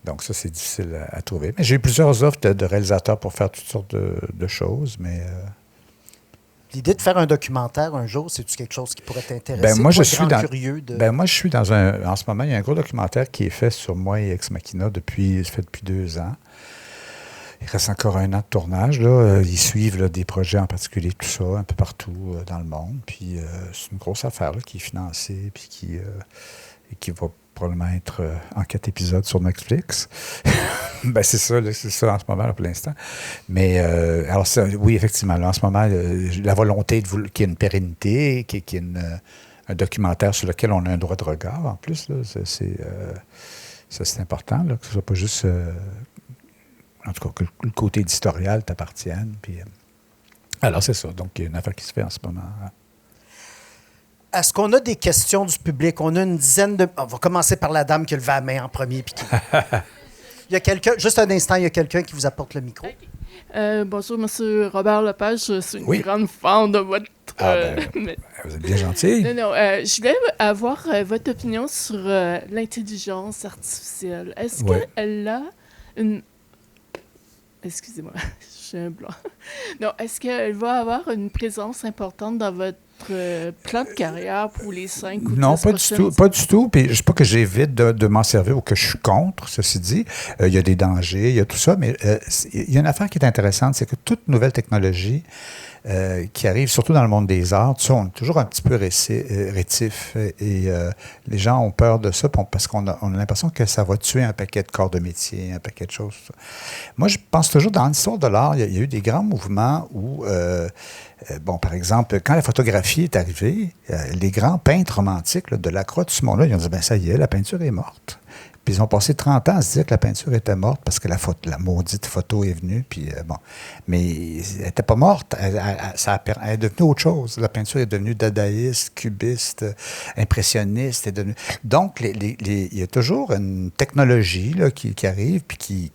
Donc ça, c'est difficile à trouver. Mais j'ai eu plusieurs offres de réalisateurs pour faire toutes sortes de choses, mais... L'idée de faire un documentaire un jour, c'est-tu quelque chose qui pourrait t'intéresser? Ben moi, je suis curieux de... Ben moi, je suis dans un... En ce moment, il y a un gros documentaire qui est fait sur moi et Ex Machina depuis 2 ans. Il reste encore 1 an de tournage. Là. Ils suivent là, des projets en particulier, tout ça, un peu partout dans le monde. Puis c'est une grosse affaire là, qui est financée puis qui va probablement être en 4 épisodes sur Netflix. Ben c'est ça en ce moment, là, pour l'instant. Mais alors ça, oui, effectivement, là, en ce moment, la volonté qu'il y ait une pérennité, qu'il y ait un documentaire sur lequel on a un droit de regard, en plus, là, c'est important, là, que ce ne soit pas juste... en tout cas, que le côté éditorial t'appartienne. Puis, alors, c'est ça. Donc, il y a une affaire qui se fait en ce moment. Est-ce qu'on a des questions du public? On a une dizaine de... On va commencer par la dame qui a levé la main en premier. Puis il y a quelqu'un... Juste un instant, il y a quelqu'un qui vous apporte le micro. Bonjour, M. Robert Lepage. Je suis une grande fan de votre... vous êtes bien gentil. Non, je voulais avoir votre opinion sur l'intelligence artificielle. Est-ce qu'elle a une... Excusez-moi, j'ai un blanc. Non, est-ce qu'elle va avoir une présence importante dans votre plan de carrière pour les 5 ou 10 Non, prochaines pas du tout. Puis je ne sais pas que j'évite de m'en servir ou que je suis contre, ceci dit. Il y a des dangers, il y a tout ça, mais il y a une affaire qui est intéressante, c'est que toute nouvelle technologie qui arrive, surtout dans le monde des arts, tu sais, on est toujours un petit peu rétif et les gens ont peur de ça parce qu'on a l'impression que ça va tuer un paquet de corps de métier, un paquet de choses. Moi, je pense toujours, dans l'histoire de l'art, il y a eu des grands mouvements où bon, par exemple, quand la photographie est arrivée, les grands peintres romantiques là, de Lacroix, tout ce monde-là, ils ont dit, ben ça y est, la peinture est morte. Puis ils ont passé 30 ans à se dire que la peinture était morte parce que la maudite photo est venue. Puis bon, mais elle n'était pas morte. Elle est devenue autre chose. La peinture est devenue dadaïste, cubiste, impressionniste. Donc, il y a toujours une technologie là, qui arrive puis qui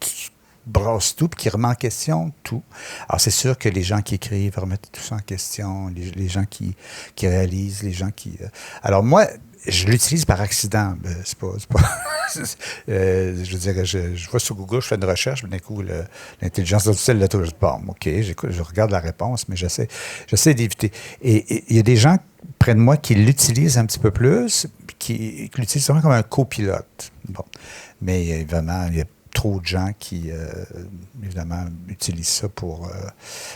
brasse tout, puis qui remet en question tout. Alors, c'est sûr que les gens qui écrivent remettent tout ça en question, les gens qui réalisent, les gens qui... Alors, moi, je l'utilise par accident. C'est pas je veux dire, je vais sur Google, je fais une recherche, mais d'un coup, l'intelligence artificielle, là, je dis, bon, OK, je regarde la réponse, mais j'essaie d'éviter. Et il y a des gens près de moi qui l'utilisent un petit peu plus, qui l'utilisent vraiment comme un copilote. Bon. Mais évidemment, il y a trop de gens qui, évidemment, utilisent ça pour...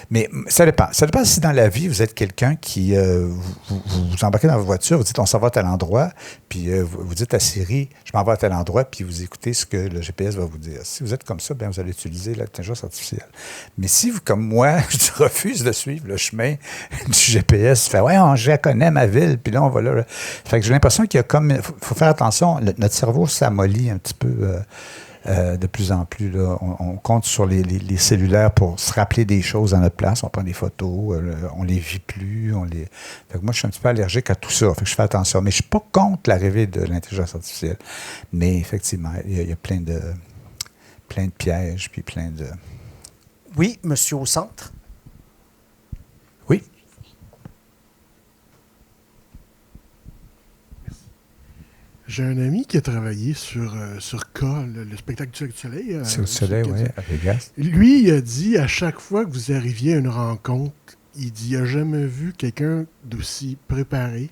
mais ça dépend. Ça dépend si dans la vie, vous êtes quelqu'un qui... vous embarquez dans votre voiture, vous dites, on s'en va à tel endroit, puis vous dites à Siri, je m'en vais à tel endroit, puis vous écoutez ce que le GPS va vous dire. Si vous êtes comme ça, bien, vous allez utiliser l'intelligence artificielle. Mais si vous, comme moi, je refuse de suivre le chemin du GPS, fait, ouais, je connais ma ville, puis là, on va là. Fait que j'ai l'impression qu'il y a comme... Il faut faire attention, notre cerveau s'amollit un petit peu... de plus en plus, là, on compte sur les cellulaires pour se rappeler des choses à notre place. On prend des photos, on les vit plus. Fait que moi, je suis un petit peu allergique à tout ça. Fait que je fais attention. Mais je ne suis pas contre l'arrivée de l'intelligence artificielle. Mais effectivement, il y a plein de pièges, puis plein de... Oui, monsieur au centre. Oui. J'ai un ami qui a travaillé sur K, le spectacle du Cirque du Soleil. Cirque du Soleil, oui, à Vegas. Lui, il a dit, à chaque fois que vous arriviez à une rencontre, il dit, il n'a jamais vu quelqu'un d'aussi préparé,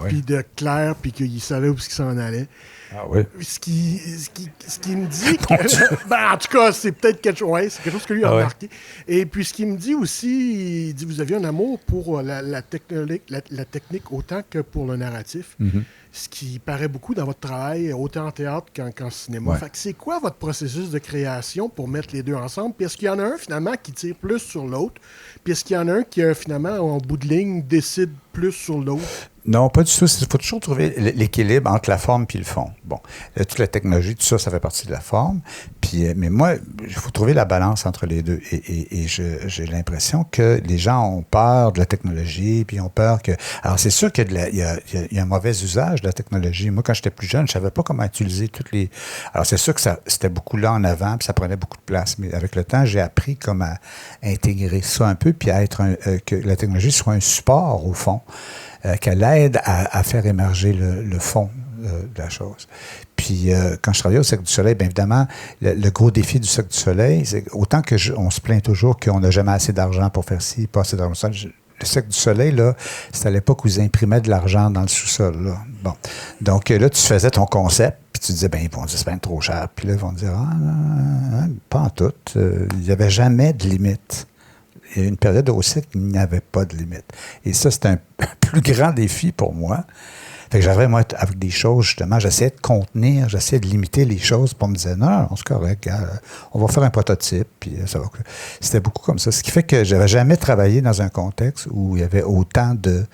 puis de clair, puis qu'il savait où il s'en allait. Ah oui. Ce qui me dit que... ben, en tout cas, c'est peut-être quelque chose... Ouais, c'est quelque chose que lui a remarqué. Et puis, ce qu'il me dit aussi, il dit, vous aviez un amour pour la technique autant que pour le narratif. Mm-hmm. Ce qui paraît beaucoup dans votre travail, autant en théâtre qu'en cinéma. Ouais. Fait que c'est quoi votre processus de création pour mettre les deux ensemble? Puis est-ce qu'il y en a un, finalement, qui tire plus sur l'autre? Puis est-ce qu'il y en a un qui, finalement, en bout de ligne, décide plus sur l'autre? Non, pas du tout. Il faut toujours trouver l'équilibre entre la forme et le fond. Bon, toute la technologie, tout ça, ça fait partie de la forme. Puis, mais moi, il faut trouver la balance entre les deux. Et j'ai l'impression que les gens ont peur de la technologie, puis ont peur que... Alors, c'est sûr qu'il y a un mauvais usage de la technologie. Moi, quand j'étais plus jeune, je ne savais pas comment utiliser toutes les... Alors, c'est sûr que c'était beaucoup là en avant, puis ça prenait beaucoup de place. Mais avec le temps, j'ai appris comme à intégrer ça un peu, puis à être que la technologie soit un support, au fond, qu'elle aide à faire émerger le fond de la chose. Puis, quand je travaillais au Cirque du Soleil, bien évidemment, le gros défi du Cirque du Soleil, c'est autant qu'on se plaint toujours qu'on n'a jamais assez d'argent pour faire ci, pas assez d'argent. Le Cirque du Soleil, là, c'était à l'époque où ils imprimaient de l'argent dans le sous-sol. Là. Bon. Donc, là, tu faisais ton concept, puis tu disais, bien, ils vont dire, c'est bien trop cher. Puis là, ils vont dire, pas en tout. Il n'y avait jamais de limite. Il y a une période au cirque où il n'y avait pas de limite. Et ça, c'est un plus grand défi pour moi. Fait que j'avais, moi, avec des choses, justement, j'essayais de contenir, j'essayais de limiter les choses pour me dire, non, c'est correct, on va faire un prototype, puis ça va. C'était beaucoup comme ça. Ce qui fait que je n'avais jamais travaillé dans un contexte où il y avait autant de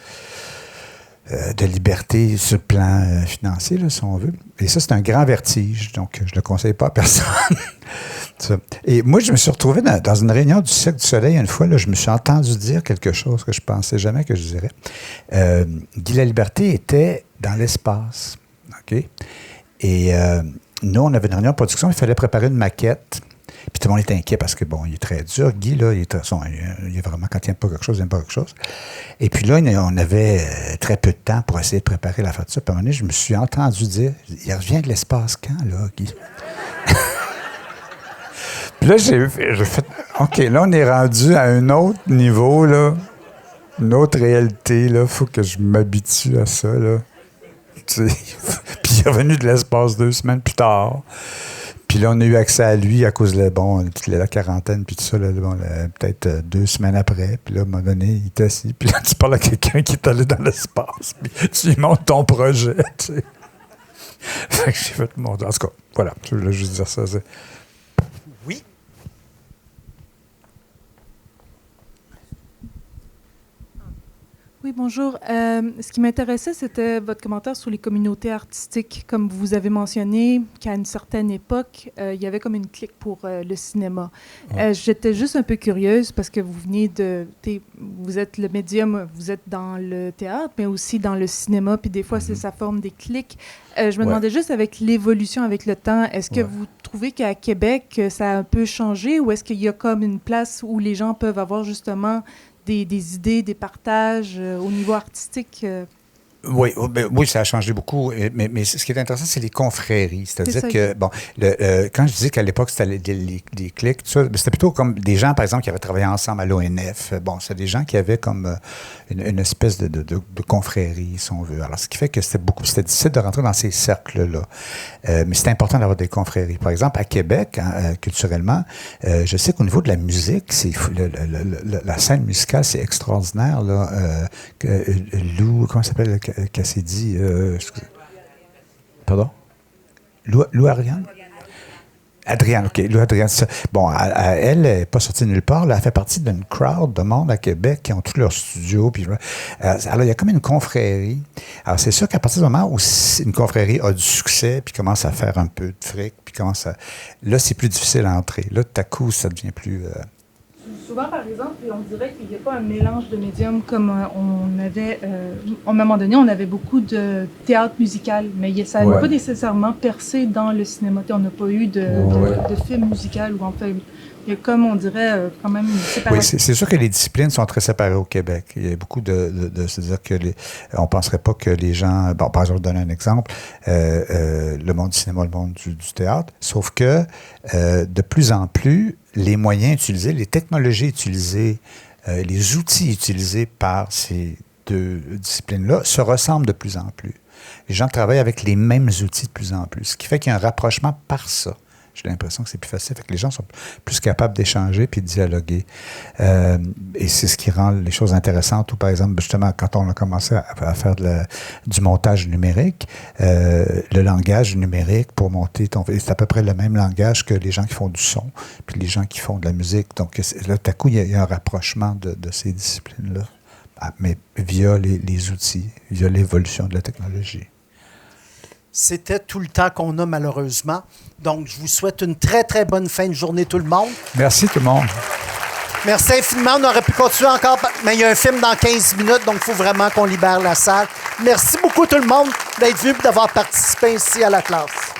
liberté sur le plan financier, là, si on veut. Et ça, c'est un grand vertige, donc je ne le conseille pas à personne. Et moi, je me suis retrouvé dans une réunion du Cirque du Soleil une fois, là, je me suis entendu dire quelque chose que je ne pensais jamais que je dirais. Guy Laliberté était dans l'espace. OK? Et nous, on avait une réunion de production, il fallait préparer une maquette. Puis tout le monde était inquiet parce que, bon, il est très dur. Guy, là, il est vraiment, quand il n'aime pas quelque chose, il n'aime pas quelque chose. Et puis là, on avait très peu de temps pour essayer de préparer la facture. Puis à un moment donné, je me suis entendu dire, il revient de l'espace quand, là, Guy? Puis là, j'ai fait, OK, là, on est rendu à un autre niveau, là, une autre réalité, là. Il faut que je m'habitue à ça, là. Puis il est revenu de l'espace 2 semaines plus tard. Puis là, on a eu accès à lui à cause de la quarantaine, puis tout ça, peut-être 2 semaines après. Puis là, à un moment donné, il était assis. Puis là, tu parles à quelqu'un qui est allé dans l'espace. Puis tu lui montres ton projet, tu sais. Fait que j'ai fait mon... En tout cas, voilà, je voulais juste dire ça. Oui. Oui, bonjour. Ce qui m'intéressait, c'était votre commentaire sur les communautés artistiques. Comme vous avez mentionné qu'à une certaine époque, il y avait comme une clique pour le cinéma. Ouais. J'étais juste un peu curieuse parce que vous venez vous êtes le médium, vous êtes dans le théâtre, mais aussi dans le cinéma, puis des fois, ça forme des cliques. Je me demandais juste, avec l'évolution, avec le temps, est-ce que vous trouvez qu'à Québec, ça a un peu changé, ou est-ce qu'il y a comme une place où les gens peuvent avoir justement des idées, des partages au niveau artistique? Oui, ça a changé beaucoup. Mais ce qui est intéressant, c'est les confréries. C'est-à-dire que, quand je disais qu'à l'époque, c'était les clics, tout ça, c'était plutôt comme des gens, par exemple, qui avaient travaillé ensemble à l'ONF. Bon, c'est des gens qui avaient comme une espèce de confrérie, si on veut. Alors, ce qui fait que c'était difficile de rentrer dans ces cercles-là. Mais c'était important d'avoir des confréries. Par exemple, à Québec, culturellement, je sais qu'au niveau de la musique, la scène musicale, c'est extraordinaire, là. Lou, comment ça s'appelle? Cassidy, pardon? Lou Adrienne? Adrienne, OK. Lou Adrienne, ça. Bon, elle n'est pas sortie de nulle part. Là, elle fait partie d'une crowd de monde à Québec qui ont tous leurs studios. Puis, alors, il y a comme une confrérie. Alors, c'est sûr qu'à partir du moment où une confrérie a du succès, puis commence à faire un peu de fric, puis commence à... Là, c'est plus difficile à entrer. Là, tout à coup, ça devient plus... Souvent, par exemple, on dirait qu'il n'y a pas un mélange de médiums comme on avait... à un moment donné, on avait beaucoup de théâtre musical, mais ça n'a pas nécessairement percé dans le cinéma. On n'a pas eu de film musical, ou en fait, il y a comme, on dirait, quand même une séparation. Oui, c'est sûr que les disciplines sont très séparées au Québec. Il y a beaucoup c'est-à-dire que on ne penserait pas que les gens... Bon, par exemple, je donne un exemple. Le monde du cinéma, le monde du théâtre. Sauf que, de plus en plus, les moyens utilisés, les technologies utilisées, les outils utilisés par ces deux disciplines-là se ressemblent de plus en plus. Les gens travaillent avec les mêmes outils de plus en plus, ce qui fait qu'il y a un rapprochement par ça. J'ai l'impression que c'est plus facile, fait que les gens sont plus capables d'échanger puis de dialoguer. Et c'est ce qui rend les choses intéressantes. Ou par exemple, justement, quand on a commencé à faire du montage numérique, le langage numérique pour monter c'est à peu près le même langage que les gens qui font du son puis les gens qui font de la musique. Donc là, tout à coup, il y a un rapprochement de ces disciplines-là, mais via les outils, via l'évolution de la technologie. C'était tout le temps qu'on a, malheureusement. Donc, je vous souhaite une très, très bonne fin de journée, tout le monde. Merci, tout le monde. Merci infiniment. On aurait pu continuer encore, mais il y a un film dans 15 minutes, donc il faut vraiment qu'on libère la salle. Merci beaucoup, tout le monde, d'être venu et d'avoir participé ici à la classe.